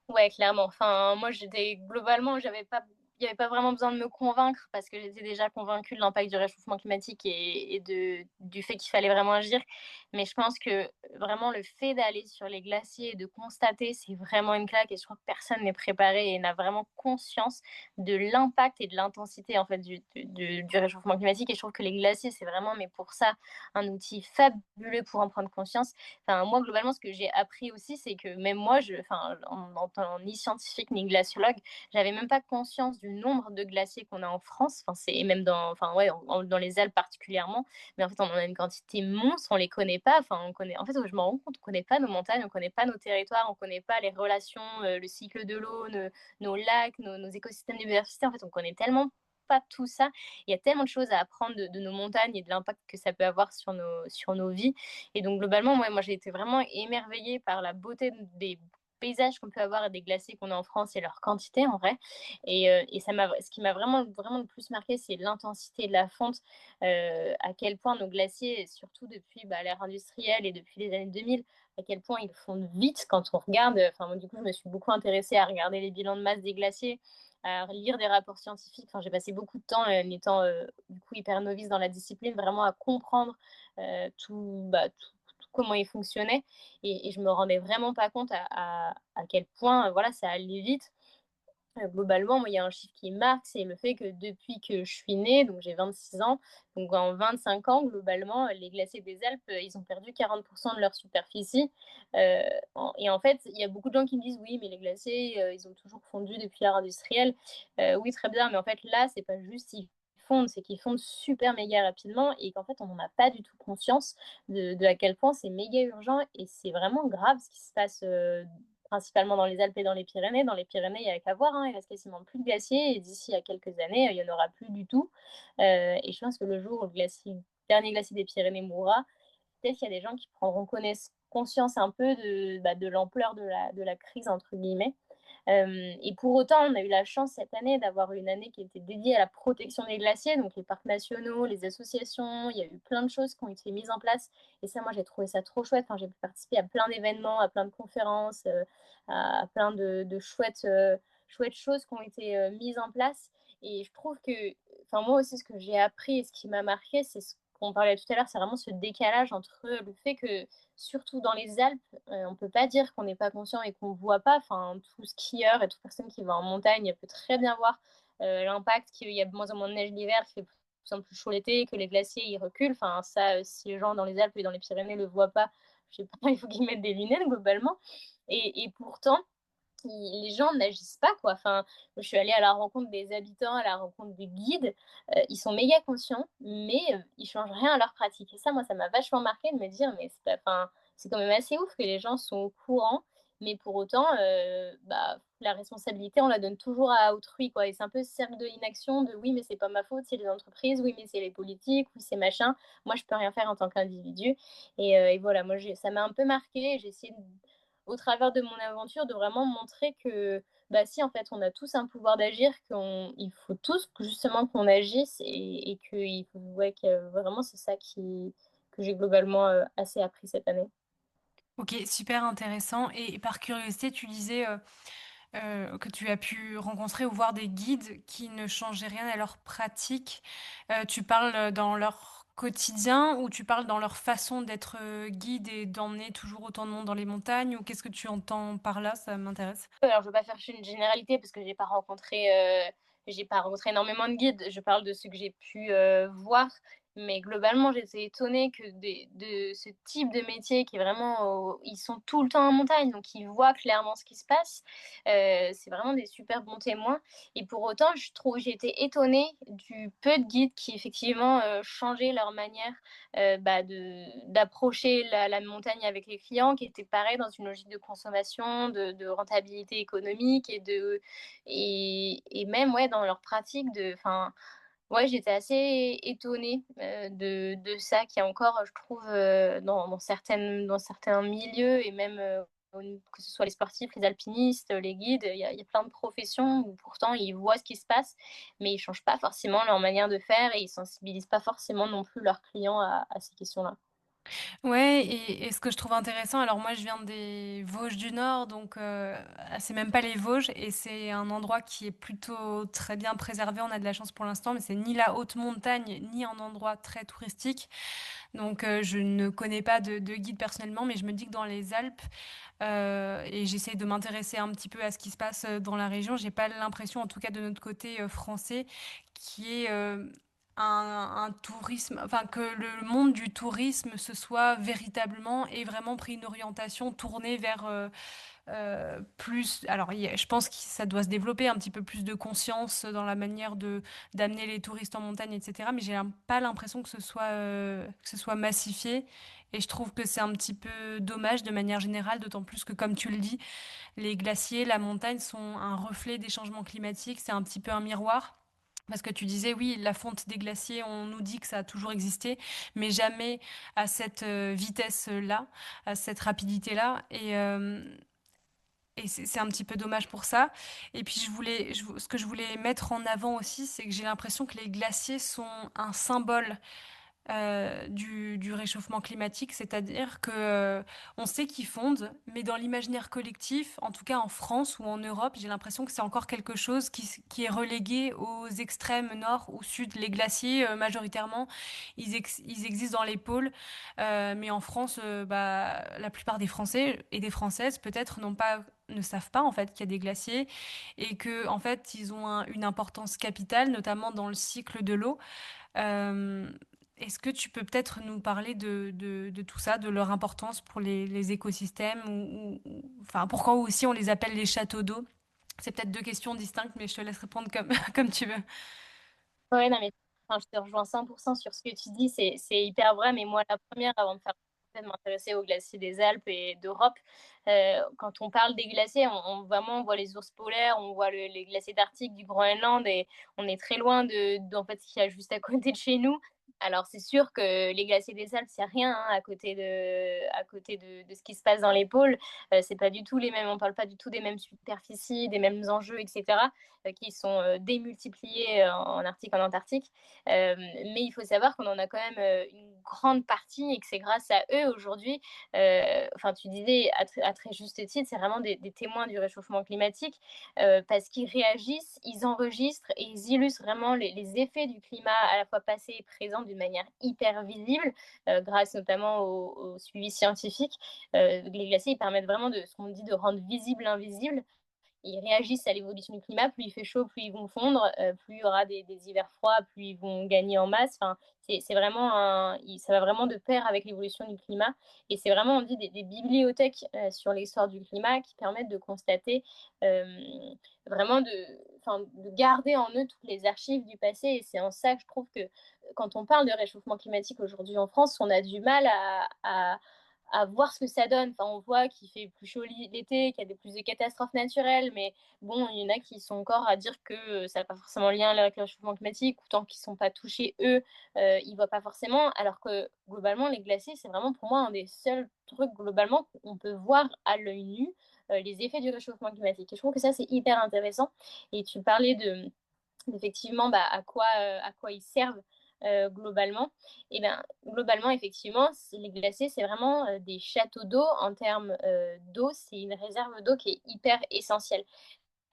Ouais, clairement. Moi, il y avait pas vraiment besoin de me convaincre parce que j'étais déjà convaincue de l'impact du réchauffement climatique et du fait qu'il fallait vraiment agir. Mais je pense que vraiment le fait d'aller sur les glaciers et de constater, c'est vraiment une claque et je crois que personne n'est préparé et n'a vraiment conscience de l'impact et de l'intensité en fait du réchauffement climatique. Et je trouve que les glaciers, c'est vraiment, mais pour ça, un outil fabuleux pour en prendre conscience. Moi, globalement, ce que j'ai appris aussi, c'est que même moi, en tant ni scientifique ni glaciologue, j'avais même pas conscience du nombre de glaciers qu'on a en France. Et même ouais, dans les Alpes particulièrement. Mais en fait, on en a une quantité monstre, on les connaît pas. En fait, je me rends compte, on connaît pas nos montagnes, on connaît pas nos territoires, on connaît pas les relations, le cycle de l'eau, nos lacs, nos écosystèmes de biodiversité. En fait, on connaît tellement pas tout ça. Il y a tellement de choses à apprendre de nos montagnes et de l'impact que ça peut avoir sur nos vies. Et donc, globalement, moi, j'ai été vraiment émerveillée par la beauté des paysages qu'on peut avoir et des glaciers qu'on a en France et leur quantité en vrai. Et ce qui m'a vraiment, vraiment le plus marqué, c'est l'intensité de la fonte, à quel point nos glaciers, surtout depuis l'ère industrielle et depuis les années 2000, à quel point ils fondent vite quand on regarde. Moi, du coup, je me suis beaucoup intéressée à regarder les bilans de masse des glaciers à lire des rapports scientifiques. Enfin, j'ai passé beaucoup de temps, étant, du coup hyper novice dans la discipline, vraiment à comprendre, tout comment ils fonctionnaient et je me rendais vraiment pas compte à quel point, voilà, ça allait vite. Globalement, moi, il y a un chiffre qui marque, c'est le fait que depuis que je suis née, donc j'ai 26 ans, donc en 25 ans, globalement, les glaciers des Alpes, ils ont perdu 40 de leur superficie. Et en fait, il y a beaucoup de gens qui me disent: «Oui, mais les glaciers, ils ont toujours fondu depuis l'ère industrielle». Oui, très bien, mais en fait, là, c'est pas juste ils fondent, c'est qu'ils fondent super méga rapidement et qu'en fait, on n'en a pas du tout conscience de à quel point c'est méga urgent et c'est vraiment grave ce qui se passe, principalement dans les Alpes et dans les Pyrénées. Dans les Pyrénées, il y a qu'à voir, hein, il reste quasiment plus de glaciers et d'ici à quelques années, il y en aura plus du tout. Et je pense que le jour où dernier glacier des Pyrénées mourra, peut-être qu'il y a des gens qui prendront conscience un peu de l'ampleur de la crise, entre guillemets. Et pour autant, on a eu la chance cette année d'avoir une année qui était dédiée à la protection des glaciers, donc les parcs nationaux, les associations, il y a eu plein de choses qui ont été mises en place. Et ça, moi, j'ai trouvé ça trop chouette. Enfin, j'ai pu participer à plein d'événements, à plein de conférences, à plein de chouettes choses qui ont été mises en place. Et je trouve que, enfin, moi aussi, ce que j'ai appris et ce qui m'a marqué, c'est ce qu'on parlait tout à l'heure, c'est vraiment ce décalage entre le fait que, surtout dans les Alpes, on peut pas dire qu'on n'est pas conscient et qu'on voit pas. Enfin, tout skieur et toute personne qui va en montagne peut très bien voir l'impact qu'il y a de moins en moins de neige l'hiver, qu'il fait plus en plus chaud l'été, que les glaciers ils reculent. Enfin, ça, si les gens dans les Alpes et dans les Pyrénées le voient pas, je sais pas, il faut qu'ils mettent des lunettes globalement. Et pourtant, les gens n'agissent pas, quoi. Enfin, je suis allée à la rencontre des habitants, à la rencontre des guides. Ils sont méga conscients, mais ils changent rien à leur pratique. Et ça, moi, ça m'a vachement marqué de me dire, mais c'est pas, enfin, c'est quand même assez ouf que les gens sont au courant, mais pour autant, la responsabilité, on la donne toujours à autrui, quoi. Et c'est un peu ce cercle de l'inaction de oui, mais c'est pas ma faute, c'est les entreprises, oui, mais c'est les politiques, oui, c'est machin. Moi, je peux rien faire en tant qu'individu. Et voilà, moi, ça m'a un peu marqué. J'ai essayé au travers de mon aventure, de vraiment montrer que, bah, si, en fait, on a tous un pouvoir d'agir, qu'il faut tous justement qu'on agisse et qu'il faut, ouais, que vraiment, c'est ça que j'ai globalement assez appris cette année. OK, super intéressant et par curiosité, tu disais, que tu as pu rencontrer ou voir des guides qui ne changeaient rien à leur pratique. Tu parles, dans leur quotidien ou tu parles dans leur façon d'être, guide et d'emmener toujours autant de monde dans les montagnes ou qu'est-ce que tu entends par là? Ça m'intéresse. Alors, je veux pas faire une généralité parce que j'ai pas rencontré énormément de guides. Je parle de ceux que j'ai pu voir, mais globalement, j'étais étonnée que de ce type de métier qui est vraiment, ils sont tout le temps en montagne, donc ils voient clairement ce qui se passe. C'est vraiment des super bons témoins. Et pour autant, j'ai été étonnée du peu de guides qui effectivement changeaient leur manière d'approcher la montagne avec les clients, qui était pareil dans une logique de consommation, de rentabilité économique et même ouais, dans leur pratique enfin, ouais, j'étais assez étonnée de ça qui est encore, je trouve, dans certains milieux et même que ce soit les sportifs, les alpinistes, les guides, il y a plein de professions où pourtant ils voient ce qui se passe, mais ils changent pas forcément leur manière de faire et ils sensibilisent pas forcément non plus leurs clients à ces questions-là. Ouais et ce que je trouve intéressant alors moi je viens des Vosges du Nord donc c'est même pas les Vosges et c'est un endroit qui est plutôt très bien préservé. On a de la chance pour l'instant, mais c'est ni la haute montagne, ni un endroit très touristique. Donc je ne connais pas de guide personnellement, mais je me dis que dans les Alpes, et j'essaye de m'intéresser un petit peu à ce qui se passe, dans la région, j'ai pas l'impression, en tout cas de notre côté, français, qu'il y ait, un tourisme enfin que le monde du tourisme se soit véritablement ait vraiment pris une orientation tournée vers, plus alors il y a je pense que ça doit se développer un petit peu plus de conscience dans la manière de d'amener les touristes en montagne et cetera, mais j'ai pas l'impression que ce soit massifié et je trouve que c'est un petit peu dommage de manière générale, d'autant plus que comme tu le dis, les glaciers, la montagne sont un reflet des changements climatiques, c'est un petit peu un miroir. Parce que tu disais, oui, la fonte des glaciers, on nous dit que ça a toujours existé, mais jamais à cette vitesse-là, à cette rapidité-là. Et c'est un petit peu dommage pour ça. Et puis ce que je voulais mettre en avant aussi, c'est que j'ai l'impression que les glaciers sont un symbole du réchauffement climatique. C'est-à-dire que, on sait qu'ils fondent, mais dans l'imaginaire collectif, en tout cas en France ou en Europe, j'ai l'impression que c'est encore quelque chose qui est relégué aux extrêmes nord ou sud. Les glaciers, majoritairement, ils existent dans les pôles, mais en France, bah, la plupart des Français et des Françaises peut-être ne savent pas en fait qu'il y a des glaciers et que en fait, ils ont une importance capitale, notamment dans le cycle de l'eau. Hem, Est-ce que tu peux peut-être nous parler de tout ça, de leur importance pour les écosystèmes enfin, pourquoi aussi on les appelle les châteaux d'eau? C'est peut-être 2 questions distinctes, mais je te laisse répondre comme comme tu veux. Ouais, non, mais enfin, je te rejoins 100% sur ce que tu dis, c'est hyper vrai, mais moi, la première, avant de faire de m'intéresser aux glaciers des Alpes et d'Europe, quand on parle des glaciers, vraiment, on voit les ours polaires, on voit les glaciers d'Arctique, du Groenland, et on est très loin en fait, ce qu'il y a juste à côté de chez nous. Alors, c'est sûr que les glaciers des Alpes, c'est rien hein, à côté de ce qui se passe dans les pôles. C'est pas du tout les mêmes, on parle pas du tout des mêmes superficies, des mêmes enjeux, etc. Qui sont démultipliés en Arctique, en Antarctique. Mais il faut savoir qu'on en a quand même une grande partie et que c'est grâce à eux aujourd'hui, enfin tu disais à très juste titre, c'est vraiment des témoins du réchauffement climatique parce qu'ils réagissent, ils enregistrent et ils illustrent vraiment les effets du climat à la fois passé et présent d'une manière hyper visible, grâce notamment au suivi scientifique. Les glaciers ils permettent vraiment de ce qu'on dit de rendre visible l'invisible. Ils réagissent à l'évolution du climat. Plus il fait chaud, plus ils vont fondre, plus il y aura des hivers froids, plus ils vont gagner en masse. Enfin, c'est vraiment ça va vraiment de pair avec l'évolution du climat. Et c'est vraiment, on dit, des bibliothèques sur l'histoire du climat qui permettent de constater euh, vraiment de garder en eux toutes les archives du passé. Et c'est en ça que je trouve que quand on parle de réchauffement climatique aujourd'hui en France, on a du mal à voir ce que ça donne. Enfin, on voit qu'il fait plus chaud l'été, qu'il y a plus de catastrophes naturelles, mais bon, il y en a qui sont encore à dire que ça n'a pas forcément lien avec le réchauffement climatique, ou tant qu'ils ne sont pas touchés, eux, ils ne voient pas forcément, alors que globalement, les glaciers, c'est vraiment pour moi un des seuls trucs globalement qu'on peut voir à l'œil nu, les effets du réchauffement climatique. Et je trouve que ça, c'est hyper intéressant. Et tu parlais effectivement bah, à quoi ils servent globalement. Et ben globalement, effectivement, les glaciers, c'est vraiment des châteaux d'eau en termes d'eau. C'est une réserve d'eau qui est hyper essentielle.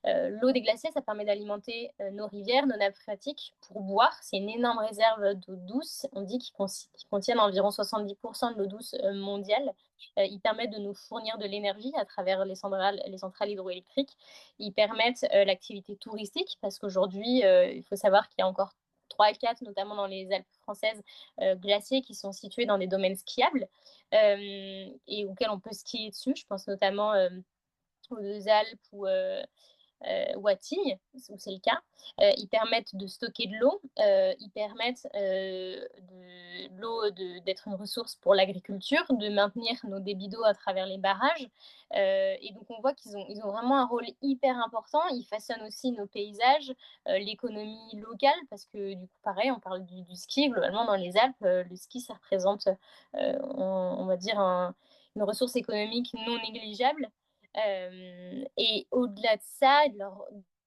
L'eau des glaciers, ça permet d'alimenter nos rivières, nos nappes phréatiques pour boire. C'est une énorme réserve d'eau douce. On dit qu'ils contiennent environ 70% de l'eau douce mondiale. Ils permettent de nous fournir de l'énergie à travers les centrales hydroélectriques. Ils permettent l'activité touristique parce qu'aujourd'hui, il faut savoir qu'il y a encore 3 à 4, notamment dans les Alpes françaises, glaciers qui sont situés dans des domaines skiables et auxquels on peut skier dessus. Je pense notamment aux deux Alpes ou à Tignes, où c'est le cas. Ils permettent de stocker de l'eau, ils permettent de l'eau d'être une ressource pour l'agriculture, de maintenir nos débits d'eau à travers les barrages. Et donc on voit ils ont vraiment un rôle hyper important. Ils façonnent aussi nos paysages, l'économie locale, parce que du coup pareil, on parle du ski, globalement dans les Alpes, le ski ça représente, on va dire, une ressource économique non négligeable. Et au-delà de ça,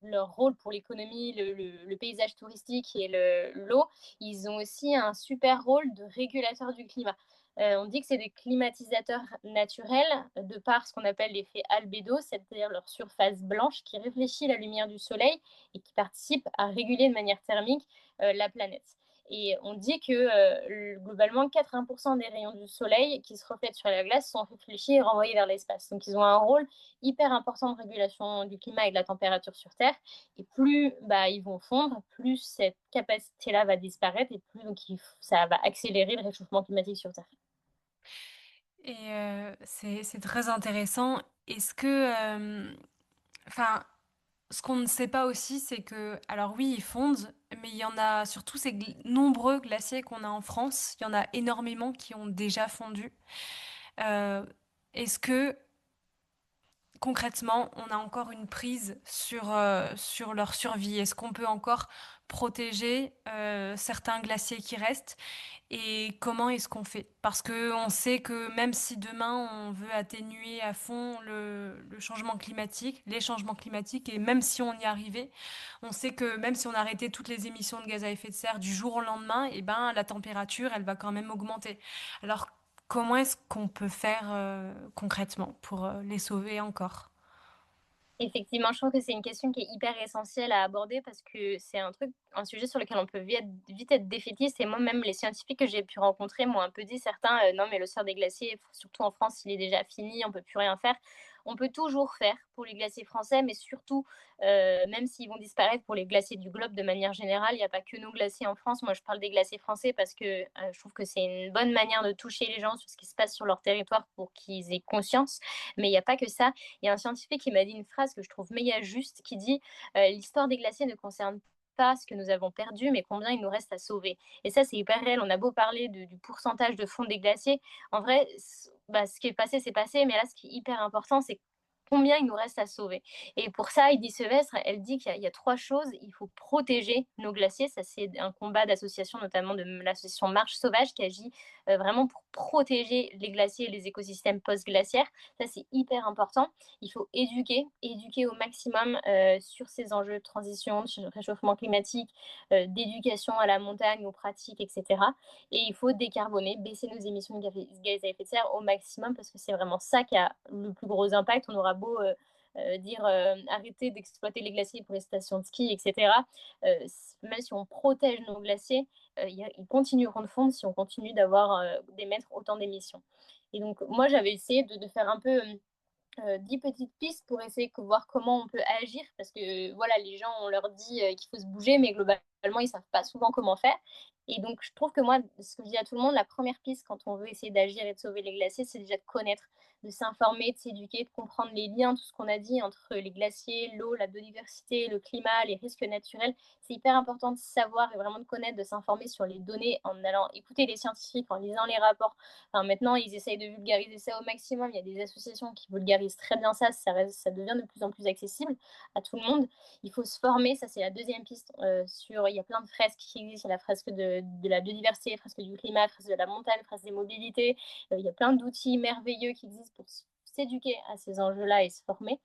leur rôle pour l'économie, le paysage touristique et l'eau, ils ont aussi un super rôle de régulateur du climat. On dit que c'est des climatisateurs naturels de par ce qu'on appelle l'effet albédo, c'est-à-dire leur surface blanche qui réfléchit la lumière du soleil et qui participe à réguler de manière thermique la planète. Et on dit que globalement, 80% des rayons du soleil qui se reflètent sur la glace sont réfléchis et renvoyés vers l'espace. Donc ils ont un rôle hyper important de régulation du climat et de la température sur Terre. Et plus bah, ils vont fondre, plus cette capacité-là va disparaître et plus donc, ça va accélérer le réchauffement climatique sur Terre. Et c'est très intéressant. Est-ce que, enfin, ce qu'on ne sait pas aussi, c'est que alors oui, ils fondent, mais il y en a sur tous ces nombreux glaciers qu'on a en France, il y en a énormément qui ont déjà fondu. Est-ce que concrètement, on a encore une prise sur leur survie? Est-ce qu'on peut encore protéger, certains glaciers qui restent? Et comment est-ce qu'on fait? Parce qu'on sait que même si demain on veut atténuer à fond le changement climatique, les changements climatiques et même si on y arrivait, on sait que même si on arrêtait toutes les émissions de gaz à effet de serre du jour au lendemain, et ben, la température, elle va quand même augmenter. Alors, comment est-ce qu'on peut faire, concrètement pour, les sauver encore? Effectivement, je trouve que c'est une question qui est hyper essentielle à aborder parce que c'est un sujet sur lequel on peut vite être défaitiste. Et moi-même, les scientifiques que j'ai pu rencontrer m'ont un peu dit certains, non, mais le sort des glaciers, surtout en France, il est déjà fini, on peut plus rien faire. On peut toujours faire pour les glaciers français, mais surtout, même s'ils vont disparaître pour les glaciers du globe de manière générale, il n'y a pas que nos glaciers en France. Moi, je parle des glaciers français parce que je trouve que c'est une bonne manière de toucher les gens sur ce qui se passe sur leur territoire pour qu'ils aient conscience. Mais il n'y a pas que ça. Il y a un scientifique qui m'a dit une phrase que je trouve méga juste, qui dit l'histoire des glaciers ne concerne pas ce que nous avons perdu, mais combien il nous reste à sauver. Et ça, c'est hyper réel. On a beau parler du pourcentage de fond des glaciers. En vrai, bah, ce qui est passé, c'est passé. Mais là, ce qui est hyper important, c'est combien il nous reste à sauver. Et pour ça, Edith Sevestre, elle dit qu'il y a trois choses. Il faut protéger nos glaciers. Ça, c'est un combat d'association, notamment de l'association Marche Sauvage, qui agit vraiment pour protéger les glaciers et les écosystèmes post-glaciaires. Ça, c'est hyper important. Il faut éduquer au maximum sur ces enjeux de transition, sur le réchauffement climatique, d'éducation à la montagne, aux pratiques, etc. Et il faut décarboner, baisser nos émissions de gaz à effet de serre au maximum parce que c'est vraiment ça qui a le plus gros impact. On aura beau dire arrêter d'exploiter les glaciers pour les stations de ski, etc. Même si on protège nos glaciers, ils continueront de fondre si on continue d'émettre autant d'émissions. Et donc, moi, j'avais essayé de faire un peu 10 petites pistes pour essayer de voir comment on peut agir parce que voilà, les gens, on leur dit qu'il faut se bouger, mais globalement, ils ne savent pas souvent comment faire. Et donc, je trouve que moi, ce que je dis à tout le monde, la première piste quand on veut essayer d'agir et de sauver les glaciers, c'est déjà de connaître, de s'informer, de s'éduquer, de comprendre les liens, tout ce qu'on a dit entre les glaciers, l'eau, la biodiversité, le climat, les risques naturels. C'est hyper important de savoir et vraiment de connaître, de s'informer sur les données en allant écouter les scientifiques, en lisant les rapports. Enfin, maintenant, ils essayent de vulgariser ça au maximum. Il y a des associations qui vulgarisent très bien ça. Ça devient de plus en plus accessible à tout le monde. Il faut se former. Ça, c'est la deuxième piste. Il y a plein de fresques qui existent. Il y a la fresque de la biodiversité, la fresque du climat, la fresque de la montagne, la fresque des mobilités. Il y a plein d'outils merveilleux qui existent pour s'éduquer à ces enjeux-là et se former.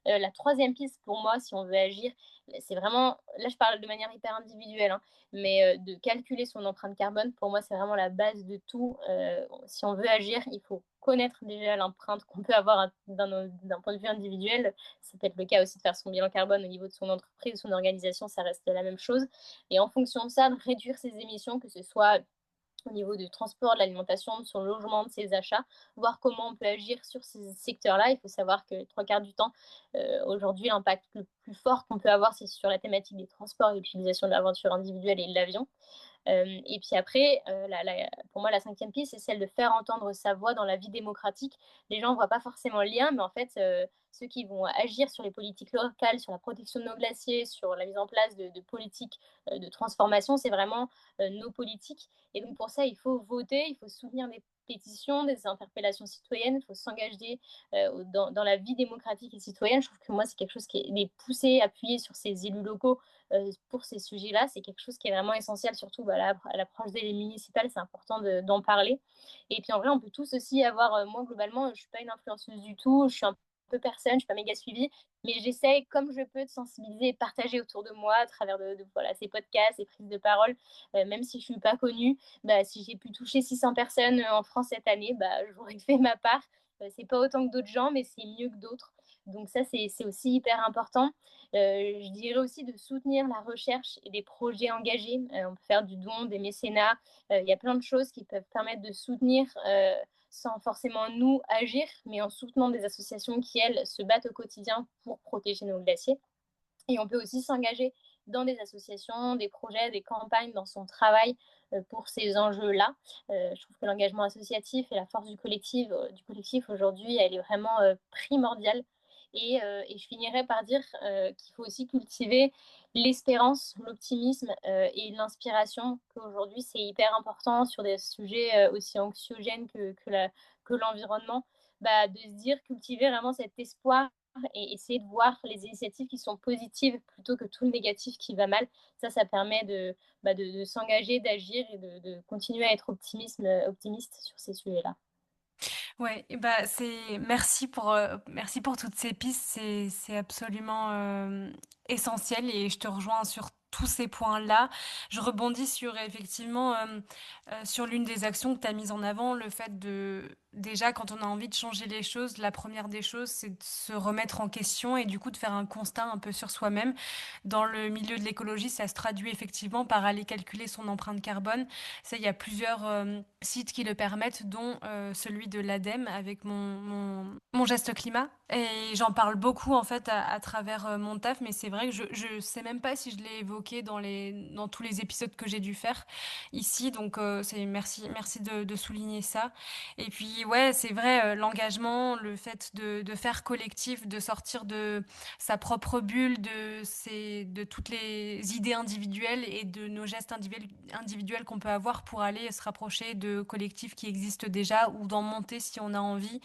La troisième piste pour moi, si on veut agir, c'est vraiment, là je parle de manière hyper individuelle, hein, mais de calculer son empreinte carbone, pour moi c'est vraiment la base de tout. Si on veut agir, il faut connaître déjà l'empreinte qu'on peut avoir d'un point de vue individuel. C'est peut-être le cas aussi de faire son bilan carbone au niveau de son entreprise, de son organisation, ça reste la même chose. Et en fonction de ça, de réduire ses émissions, que ce soit au niveau du transport, de l'alimentation, de son logement, de ses achats, voir comment on peut agir sur ces secteurs-là. Il faut savoir que les trois quarts du temps, aujourd'hui, l'impact le plus fort qu'on peut avoir, c'est sur la thématique des transports et l'utilisation de la voiture individuelle et de l'avion. Et puis après, pour moi, la cinquième piste, c'est celle de faire entendre sa voix dans la vie démocratique. Les gens ne voient pas forcément le lien, mais en fait, ceux qui vont agir sur les politiques locales, sur la protection de nos glaciers, sur la mise en place de politiques de transformation, c'est vraiment nos politiques. Et donc pour ça, il faut voter, il faut soutenir des pétitions, des interpellations citoyennes, il faut s'engager dans la vie démocratique et citoyenne. Je trouve que moi, c'est quelque chose qui est poussé, appuyé sur ces élus locaux pour ces sujets-là. C'est quelque chose qui est vraiment essentiel, surtout à l'approche des municipales, c'est important d'en parler. Et puis en vrai, on peut tous aussi avoir, moi globalement, je ne suis pas une influenceuse du tout, je suis un peu personne, je ne suis pas méga suivie, mais j'essaye comme je peux de sensibiliser et partager autour de moi à travers voilà, ces podcasts, ces prises de parole, même si je ne suis pas connue. Bah, si j'ai pu toucher 600 personnes en France cette année, bah, j'aurais fait ma part. C'est pas autant que d'autres gens, mais c'est mieux que d'autres. Donc ça, c'est aussi hyper important. Je dirais aussi de soutenir la recherche et des projets engagés. On peut faire du don, des mécénats. Il y a plein de choses qui peuvent permettre de soutenir sans forcément nous agir, mais en soutenant des associations qui, elles, se battent au quotidien pour protéger nos glaciers. Et on peut aussi s'engager dans des associations, des projets, des campagnes dans son travail pour ces enjeux-là. Je trouve que l'engagement associatif et la force du collectif aujourd'hui, elle est vraiment primordiale. Et je finirais par dire qu'il faut aussi cultiver l'espérance, l'optimisme et l'inspiration, qu'aujourd'hui c'est hyper important sur des sujets aussi anxiogènes que l'environnement, bah, de se dire, cultiver vraiment cet espoir et essayer de voir les initiatives qui sont positives plutôt que tout le négatif qui va mal. Ça permet de s'engager, d'agir et de continuer à être optimiste sur ces sujets-là. Ouais et bah, merci pour toutes ces pistes, c'est absolument, essentiel et je te rejoins sur tous ces points-là. Je rebondis sur effectivement, sur l'une des actions que tu as mises en avant, le fait de déjà quand on a envie de changer les choses, la première des choses, c'est de se remettre en question et du coup de faire un constat un peu sur soi-même. Dans le milieu de l'écologie, ça se traduit effectivement par aller calculer son empreinte carbone. Ça, il y a plusieurs, sites qui le permettent, dont, celui de l'ADEME avec mon geste climat et j'en parle beaucoup, en fait, à travers, mon taf, mais c'est vrai que je sais même pas si je l'ai évoqué dans tous les épisodes que j'ai dû faire ici, donc c'est merci de souligner ça et puis, ouais, c'est vrai, l'engagement, le fait de faire collectif, de sortir de sa propre bulle, de toutes les idées individuelles et de nos gestes individuels qu'on peut avoir pour aller se rapprocher de collectifs qui existent déjà ou d'en monter si on a envie.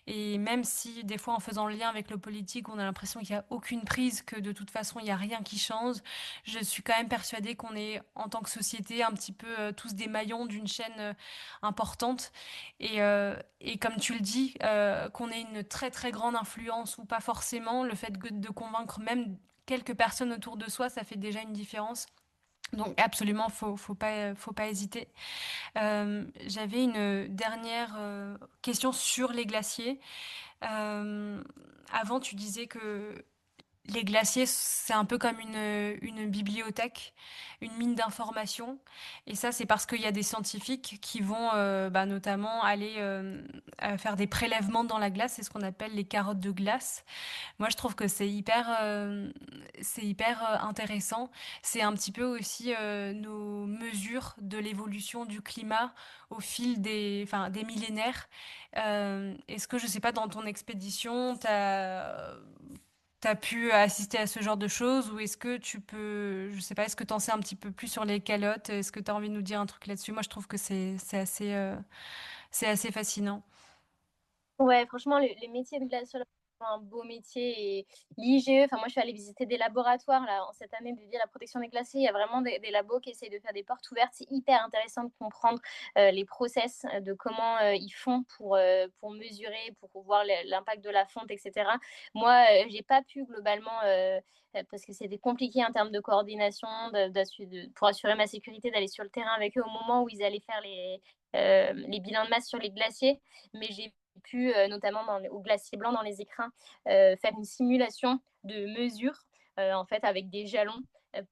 Et même si des fois en faisant le lien avec le politique, on a l'impression qu'il n'y a aucune prise, que de toute façon il n'y a rien qui change, je suis quand même persuadée qu'on est en tant que société un petit peu tous des maillons d'une chaîne importante. Et comme tu le dis, qu'on ait une très très grande influence ou pas forcément, le fait de convaincre même quelques personnes autour de soi, ça fait déjà une différence. Donc absolument, faut pas hésiter. J'avais une dernière question sur les glaciers. Euh, Avant, tu disais que les glaciers, c'est un peu comme une bibliothèque, une mine d'informations. Et ça, c'est parce qu'il y a des scientifiques qui vont bah, notamment aller faire des prélèvements dans la glace, c'est ce qu'on appelle les carottes de glace. Moi, je trouve que c'est hyper intéressant. C'est un petit peu aussi nos mesures de l'évolution du climat au fil enfin, des millénaires. Est-ce que, je sais pas, dans ton expédition, t'as pu assister à ce genre de choses ou est-ce que tu peux, je sais pas, est-ce que t'en sais un petit peu plus sur les calottes? Est-ce que tu as envie de nous dire un truc là-dessus? Moi, je trouve que c'est assez fascinant. Ouais, franchement, les métiers de glaciologue sont un beau métier. Et l'IGE, enfin, moi, je suis allée visiter des laboratoires là, en cette année dédiée à la protection des glaciers. Il y a vraiment des labos qui essayent de faire des portes ouvertes. C'est hyper intéressant de comprendre les process, de comment ils font pour mesurer, pour voir l'impact de la fonte, etc. Moi, j'ai pas pu globalement, parce que c'était compliqué en termes de coordination, pour assurer ma sécurité, d'aller sur le terrain avec eux au moment où ils allaient faire les bilans de masse sur les glaciers. Mais j'ai pu, notamment au glacier blanc dans les écrins, faire une simulation de mesure en fait avec des jalons.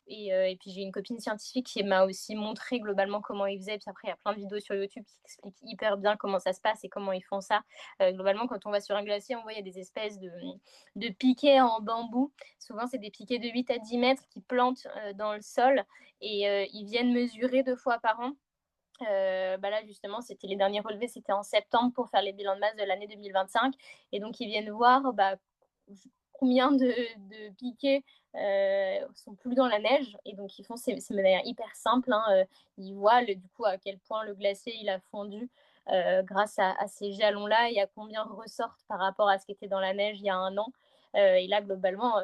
Et puis j'ai une copine scientifique qui m'a aussi montré globalement comment ils faisaient. Puis après, il y a plein de vidéos sur YouTube qui expliquent hyper bien comment ça se passe et comment ils font ça. Globalement, quand on va sur un glacier, on voit il y a des espèces de piquets en bambou. Souvent, c'est des piquets de 8 à 10 mètres qui plantent dans le sol et ils viennent mesurer 2 fois par an. Bah là, justement, c'était les derniers relevés, c'était en septembre pour faire les bilans de masse de l'année 2025. Et donc, ils viennent voir bah, combien de piquets sont plus dans la neige. Et donc, ils font c'est de manière hyper simple. Hein, ils voient du coup à quel point le glacier il a fondu grâce à ces jalons-là et à combien ressortent par rapport à ce qui était dans la neige il y a un an. Et là, globalement,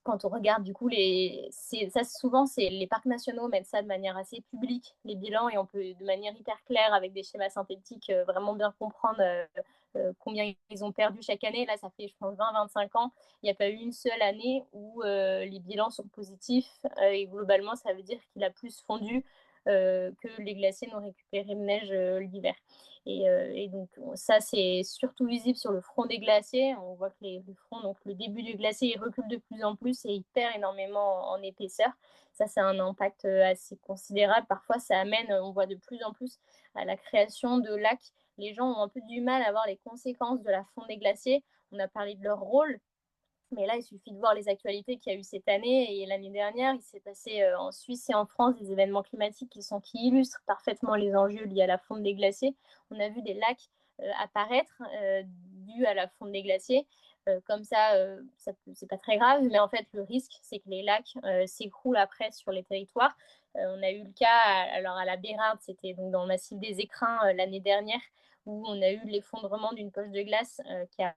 quand on regarde du coup ça souvent c'est les parcs nationaux mettent ça de manière assez publique les bilans et on peut de manière hyper claire avec des schémas synthétiques vraiment bien comprendre combien ils ont perdu chaque année. Là ça fait je pense 20-25 ans, il n'y a pas eu une seule année où les bilans sont positifs et globalement ça veut dire qu'il a plus fondu que les glaciers n'ont récupéré de neige l'hiver. Et donc ça, c'est surtout visible sur le front des glaciers. On voit que le front, donc le début du glacier, il recule de plus en plus et il perd énormément en épaisseur. Ça, c'est un impact assez considérable. Parfois, ça amène, on voit de plus en plus, à la création de lacs. Les gens ont un peu du mal à voir les conséquences de la fonte des glaciers. On a parlé de leur rôle, mais là, il suffit de voir les actualités qu'il y a eu cette année et l'année dernière. Il s'est passé en Suisse et en France des événements climatiques qui illustrent parfaitement les enjeux liés à la fonte des glaciers. On a vu des lacs apparaître dus à la fonte des glaciers. Comme ça, c'est pas très grave, mais en fait, le risque, c'est que les lacs s'écroulent après sur les territoires. On a eu le cas, alors à la Bérarde, c'était donc dans le massif des Écrins l'année dernière, où on a eu l'effondrement d'une poche de glace qui a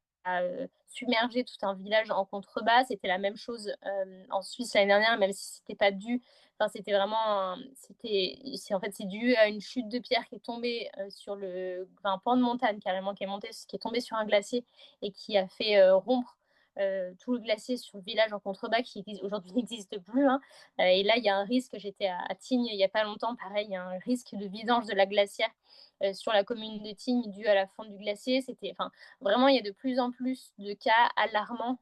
submergé tout un village en contrebas. C'était la même chose, en Suisse l'année dernière, même si c'était pas dû enfin, c'était vraiment en fait, c'est dû à une chute de pierre qui est tombée, sur un pan de montagne carrément qui est monté, qui est tombé sur un glacier et qui a fait, rompre, tout le glacier sur le village en contrebas qui aujourd'hui n'existe plus, hein. Et là, il y a un risque, j'étais à Tignes il y a pas longtemps, pareil, il y a un risque de vidange de la glacière, sur la commune de Tignes dû à la fonte du glacier. Enfin, vraiment, il y a de plus en plus de cas alarmants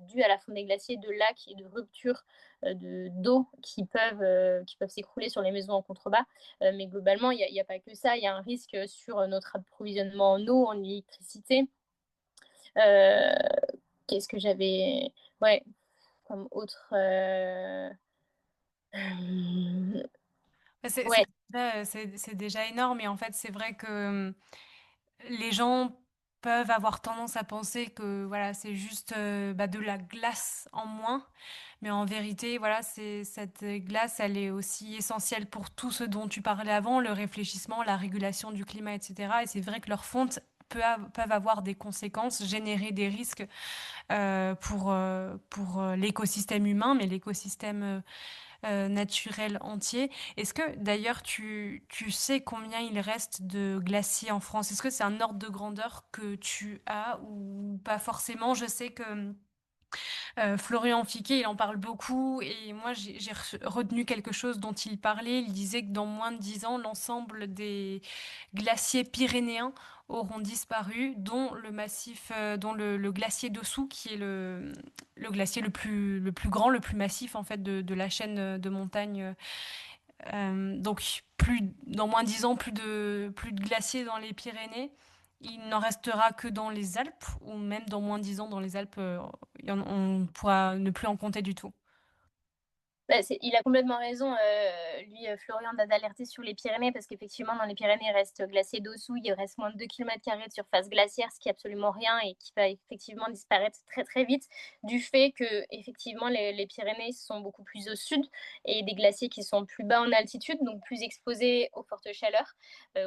dus à la fonte des glaciers, de lacs et de ruptures d'eau qui peuvent s'écrouler sur les maisons en contrebas. Mais globalement, il y a pas que ça. Il y a un risque sur notre approvisionnement en eau, en électricité. Euh, Qu'est-ce que j'avais ouais, comme autre. Bah, c'est Ouais, déjà, c'est déjà énorme et en fait, c'est vrai que, les gens peuvent avoir tendance à penser que, voilà, c'est juste, bah, de la glace en moins, mais en vérité, voilà, c'est cette, glace, elle est aussi essentielle pour tout ce dont tu parlais avant, le réfléchissement, la régulation du climat et cetera et c'est vrai que leur fonte peuvent avoir des conséquences, générer des risques, pour, l'écosystème humain, mais l'écosystème, naturel entier. Est-ce que d'ailleurs tu sais combien il reste de glaciers en France? Est-ce que c'est un ordre de grandeur que tu as ou pas forcément? Je sais que, Florian Fiquet, il en parle beaucoup et moi j'ai retenu quelque chose dont il parlait. Il disait que dans moins de 10 ans, l'ensemble des glaciers pyrénéens auront disparu, dont le massif, dont le glacier dessous qui est le glacier le plus grand, le plus massif en fait de la chaîne, de montagnes, donc dans moins de 10 ans, plus de glaciers dans les Pyrénées. Il n'en restera que dans les Alpes ou même dans moins de 10 ans dans les Alpes, on pourra ne plus en compter du tout. bah, il a complètement raison, lui, Florian, d'alerter sur les Pyrénées, parce qu'effectivement, dans les Pyrénées, il reste glacier dessous, il reste moins de 2 km² de surface glaciaire, ce qui est absolument rien et qui va effectivement disparaître très très vite, du fait que effectivement les Pyrénées sont beaucoup plus au sud et des glaciers qui sont plus bas en altitude, donc plus exposés aux fortes chaleurs.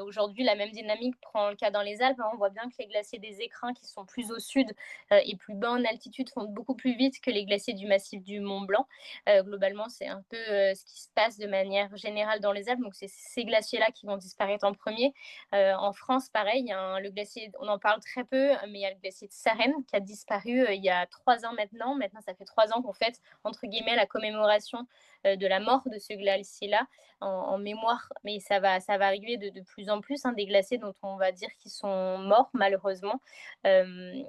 Aujourd'hui, la même dynamique prend le cas dans les Alpes, hein. On voit bien que les glaciers des écrins qui sont plus au sud et plus bas en altitude fondent beaucoup plus vite que les glaciers du massif du Mont Blanc. Globalement, c'est un peu ce qui se passe de manière générale dans les Alpes. Donc, c'est ces glaciers-là qui vont disparaître en premier. En France, pareil, il y a le glacier, on en parle très peu, mais il y a le glacier de Sarenne qui a disparu il y a 3 ans maintenant. Maintenant, ça fait 3 ans qu'on fête, entre guillemets, la commémoration de la mort de ce glacier-là en mémoire. Mais ça va arriver de plus en plus, hein, des glaciers dont on va dire qu'ils sont morts, malheureusement. Euh,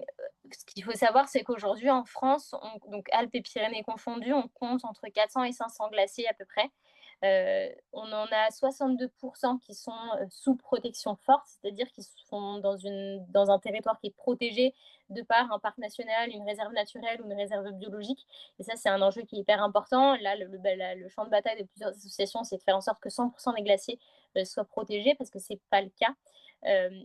Ce qu'il faut savoir, c'est qu'aujourd'hui, en France, donc Alpes et Pyrénées confondues, on compte entre 400 et 500 glaciers à peu près. On en a 62% qui sont sous protection forte, c'est-à-dire qu'ils sont dans un territoire qui est protégé de par un parc national, une réserve naturelle ou une réserve biologique. Et ça, c'est un enjeu qui est hyper important. Là, le champ de bataille de plusieurs associations, c'est de faire en sorte que 100% des glaciers soient protégés, parce que ce n'est pas le cas.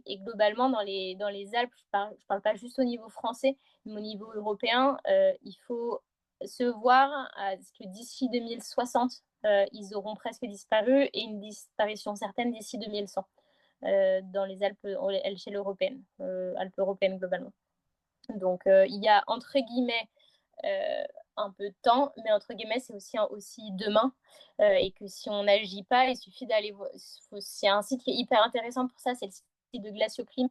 Et globalement, dans les Alpes, je parle pas juste au niveau français, mais au niveau européen, il faut se voir à ce que d'ici 2060, ils auront presque disparu, et une disparition certaine d'ici 2100 dans les Alpes à l'échelle européenne, Alpes européennes globalement. Donc il y a entre guillemets euh, un peu de temps, mais entre guillemets, c'est aussi demain. Et que si on n'agit pas, il suffit d'aller voir. C'est un site qui est hyper intéressant pour ça, c'est le site de Glacioclim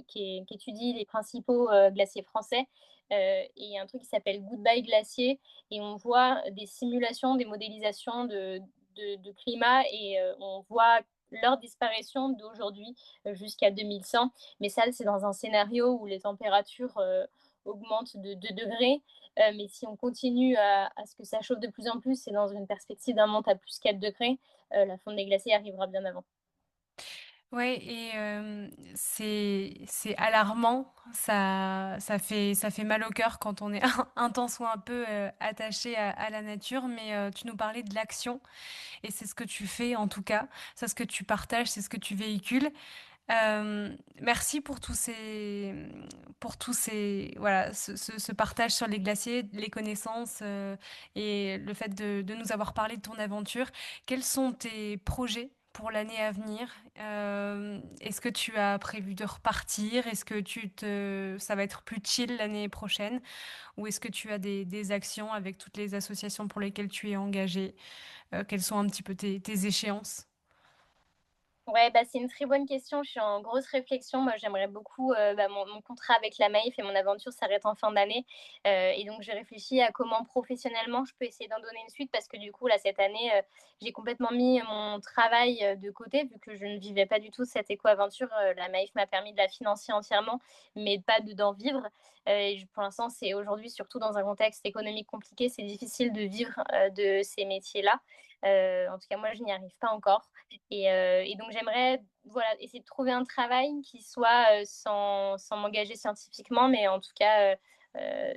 qui étudie les principaux glaciers français. Et il y a un truc qui s'appelle Goodbye Glacier, et on voit des simulations, des modélisations de climat, et on voit leur disparition d'aujourd'hui jusqu'à 2100. Mais ça, c'est dans un scénario où les températures augmentent de 2 degrés. Mais si on continue à ce que ça chauffe de plus en plus, c'est dans une perspective d'un monde à plus 4 degrés, la fonte des glaciers arrivera bien avant. Ouais et c'est alarmant. Ça fait mal au cœur quand on est un tant soit un peu, attaché à la nature, mais tu nous parlais de l'action et c'est ce que tu fais en tout cas. C'est ce que tu partages, c'est ce que tu véhicules. Merci pour tous ces voilà, ce partage sur les glaciers, les connaissances, et le fait de nous avoir parlé de ton aventure. Quels sont tes projets pour l'année à venir? Est-ce que tu as prévu de repartir? Est-ce que ça va être plus chill l'année prochaine? Ou est-ce que tu as des actions avec toutes les associations pour lesquelles tu es engagée? Quelles sont un petit peu tes échéances? Ouais, bah, c'est une très bonne question. Je suis en grosse réflexion. Moi, j'aimerais beaucoup, mon contrat avec la Maïf et mon aventure s'arrête en fin d'année. Et donc j'ai réfléchi à comment professionnellement je peux essayer d'en donner une suite parce que du coup, là, cette année, j'ai complètement mis mon travail, de côté vu que je ne vivais pas du tout cette éco-aventure. La Maïf m'a permis de la financer entièrement, mais pas d'en vivre. Et pour l'instant, c'est aujourd'hui, surtout dans un contexte économique compliqué, c'est difficile de vivre, de ces métiers-là. En tout cas, moi, je n'y arrive pas encore. Et donc j'aimerais voilà, essayer de trouver un travail qui soit sans m'engager scientifiquement, mais en tout cas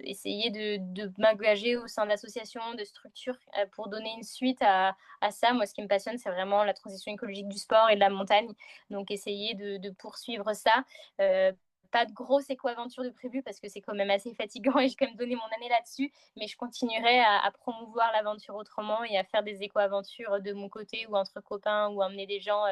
essayer de m'engager au sein d'associations, de structures pour donner une suite à ça. Moi, ce qui me passionne, c'est vraiment la transition écologique du sport et de la montagne. Donc essayer de poursuivre ça. Euh, pas de grosse éco-aventure de prévu parce que c'est quand même assez fatigant et j'ai quand même donné mon année là-dessus, mais je continuerai à promouvoir l'aventure autrement et à faire des éco-aventures de mon côté ou entre copains ou emmener des gens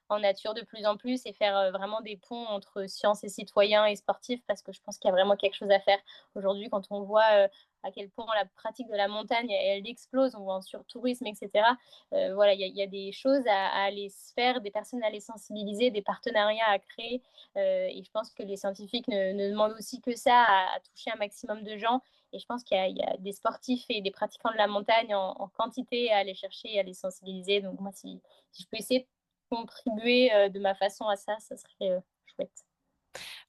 en nature de plus en plus et faire vraiment des ponts entre sciences et citoyens et sportifs parce que je pense qu'il y a vraiment quelque chose à faire aujourd'hui quand on voit à quel point la pratique de la montagne elle explose, on voit en surtourisme, etc. Voilà, il y a des choses à aller se faire, des personnes à les sensibiliser, des partenariats à créer et je pense que les scientifiques ne demandent aussi que ça, à toucher un maximum de gens. Et je pense qu'il y a des sportifs et des pratiquants de la montagne en quantité à aller chercher et à les sensibiliser. Donc moi, si je peux essayer de contribuer de ma façon à ça, ça serait chouette.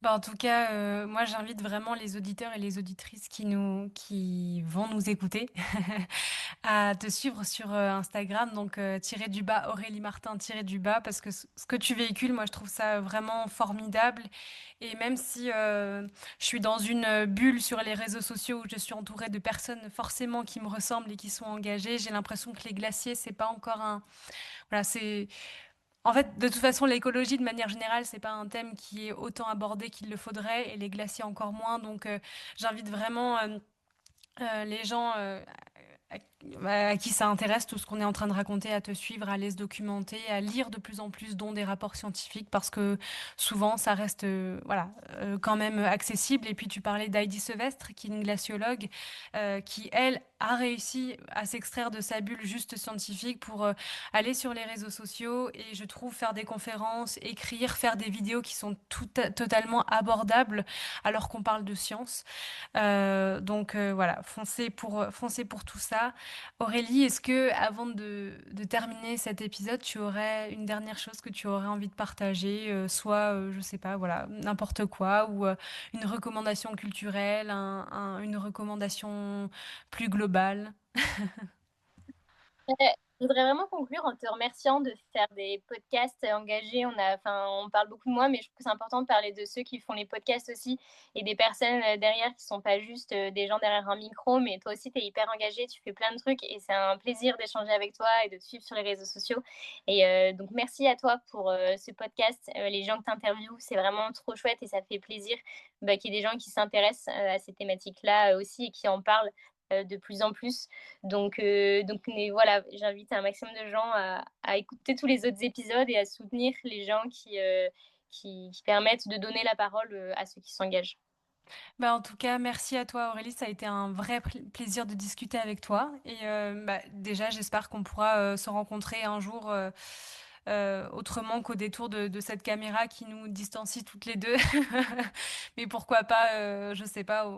Bah, en tout cas, moi, j'invite vraiment les auditeurs et les auditrices qui vont nous écouter à te suivre sur, Instagram, donc tiré du bas Aurélie Martin tiré du bas parce que ce que tu véhicules, moi, je trouve ça vraiment formidable et même si, je suis dans une, bulle sur les réseaux sociaux où je suis entourée de personnes forcément qui me ressemblent et qui sont engagées, j'ai l'impression que les glaciers, c'est pas encore un voilà, c'est en fait, de toute façon, l'écologie, de manière générale, c'est pas un thème qui est autant abordé qu'il le faudrait, et les glaciers encore moins. Donc, j'invite vraiment les gens à qui ça intéresse, tout ce qu'on est en train de raconter, à te suivre, à aller se documenter, à lire de plus en plus, dont des rapports scientifiques, parce que souvent, ça reste voilà, quand même accessible. Et puis, tu parlais d'Heidi Sevestre, qui est une glaciologue, qui, elle, a réussi à s'extraire de sa bulle juste scientifique pour aller sur les réseaux sociaux et je trouve faire des conférences, écrire, faire des vidéos qui sont totalement abordables alors qu'on parle de science. Donc voilà, foncez pour tout ça. Aurélie, est-ce que avant de terminer cet épisode, tu aurais une dernière chose que tu aurais envie de partager, soit, je sais pas, voilà, n'importe quoi, ou une recommandation culturelle, une recommandation plus globale? Je voudrais vraiment conclure en te remerciant de faire des podcasts engagés. On parle beaucoup de moi, mais je trouve que c'est important de parler de ceux qui font les podcasts aussi et des personnes derrière qui sont pas juste des gens derrière un micro, mais toi aussi, tu es hyper engagé, tu fais plein de trucs et c'est un plaisir d'échanger avec toi et de te suivre sur les réseaux sociaux. Et donc, merci à toi pour ce podcast. Les gens que tu interviews, c'est vraiment trop chouette et ça fait plaisir qu'il y ait des gens qui s'intéressent à ces thématiques-là aussi et qui en parlent de plus en plus. Donc mais voilà, j'invite un maximum de gens à écouter tous les autres épisodes et à soutenir les gens qui permettent de donner la parole à ceux qui s'engagent. Bah, en tout cas, merci à toi Aurélie, ça a été un vrai plaisir de discuter avec toi. Et bah, déjà, j'espère qu'on pourra se rencontrer un jour autrement qu'au détour de cette caméra qui nous distancie toutes les deux. Mais pourquoi pas, je sais pas,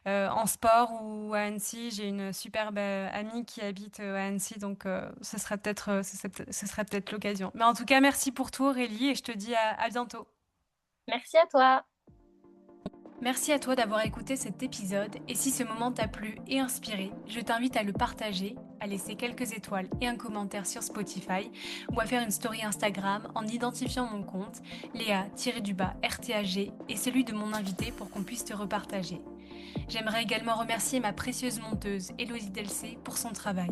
en sport ou à Annecy. J'ai une superbe amie qui habite à Annecy, donc ce serait peut-être l'occasion. Mais en tout cas, merci pour tout Aurélie et je te dis à bientôt. Merci à toi. Merci à toi d'avoir écouté cet épisode et si ce moment t'a plu et inspiré, je t'invite à le partager, à laisser quelques étoiles et un commentaire sur Spotify ou à faire une story Instagram en identifiant mon compte Léa-RTAG et celui de mon invité pour qu'on puisse te repartager. J'aimerais également remercier ma précieuse monteuse Héloïse Delcé pour son travail.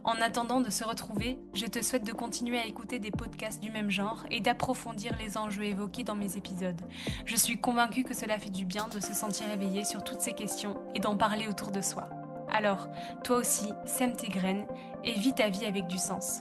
En attendant de se retrouver, je te souhaite de continuer à écouter des podcasts du même genre et d'approfondir les enjeux évoqués dans mes épisodes. Je suis convaincue que cela fait du bien de se sentir éveillé sur toutes ces questions et d'en parler autour de soi. Alors, toi aussi, sème tes graines et vis ta vie avec du sens.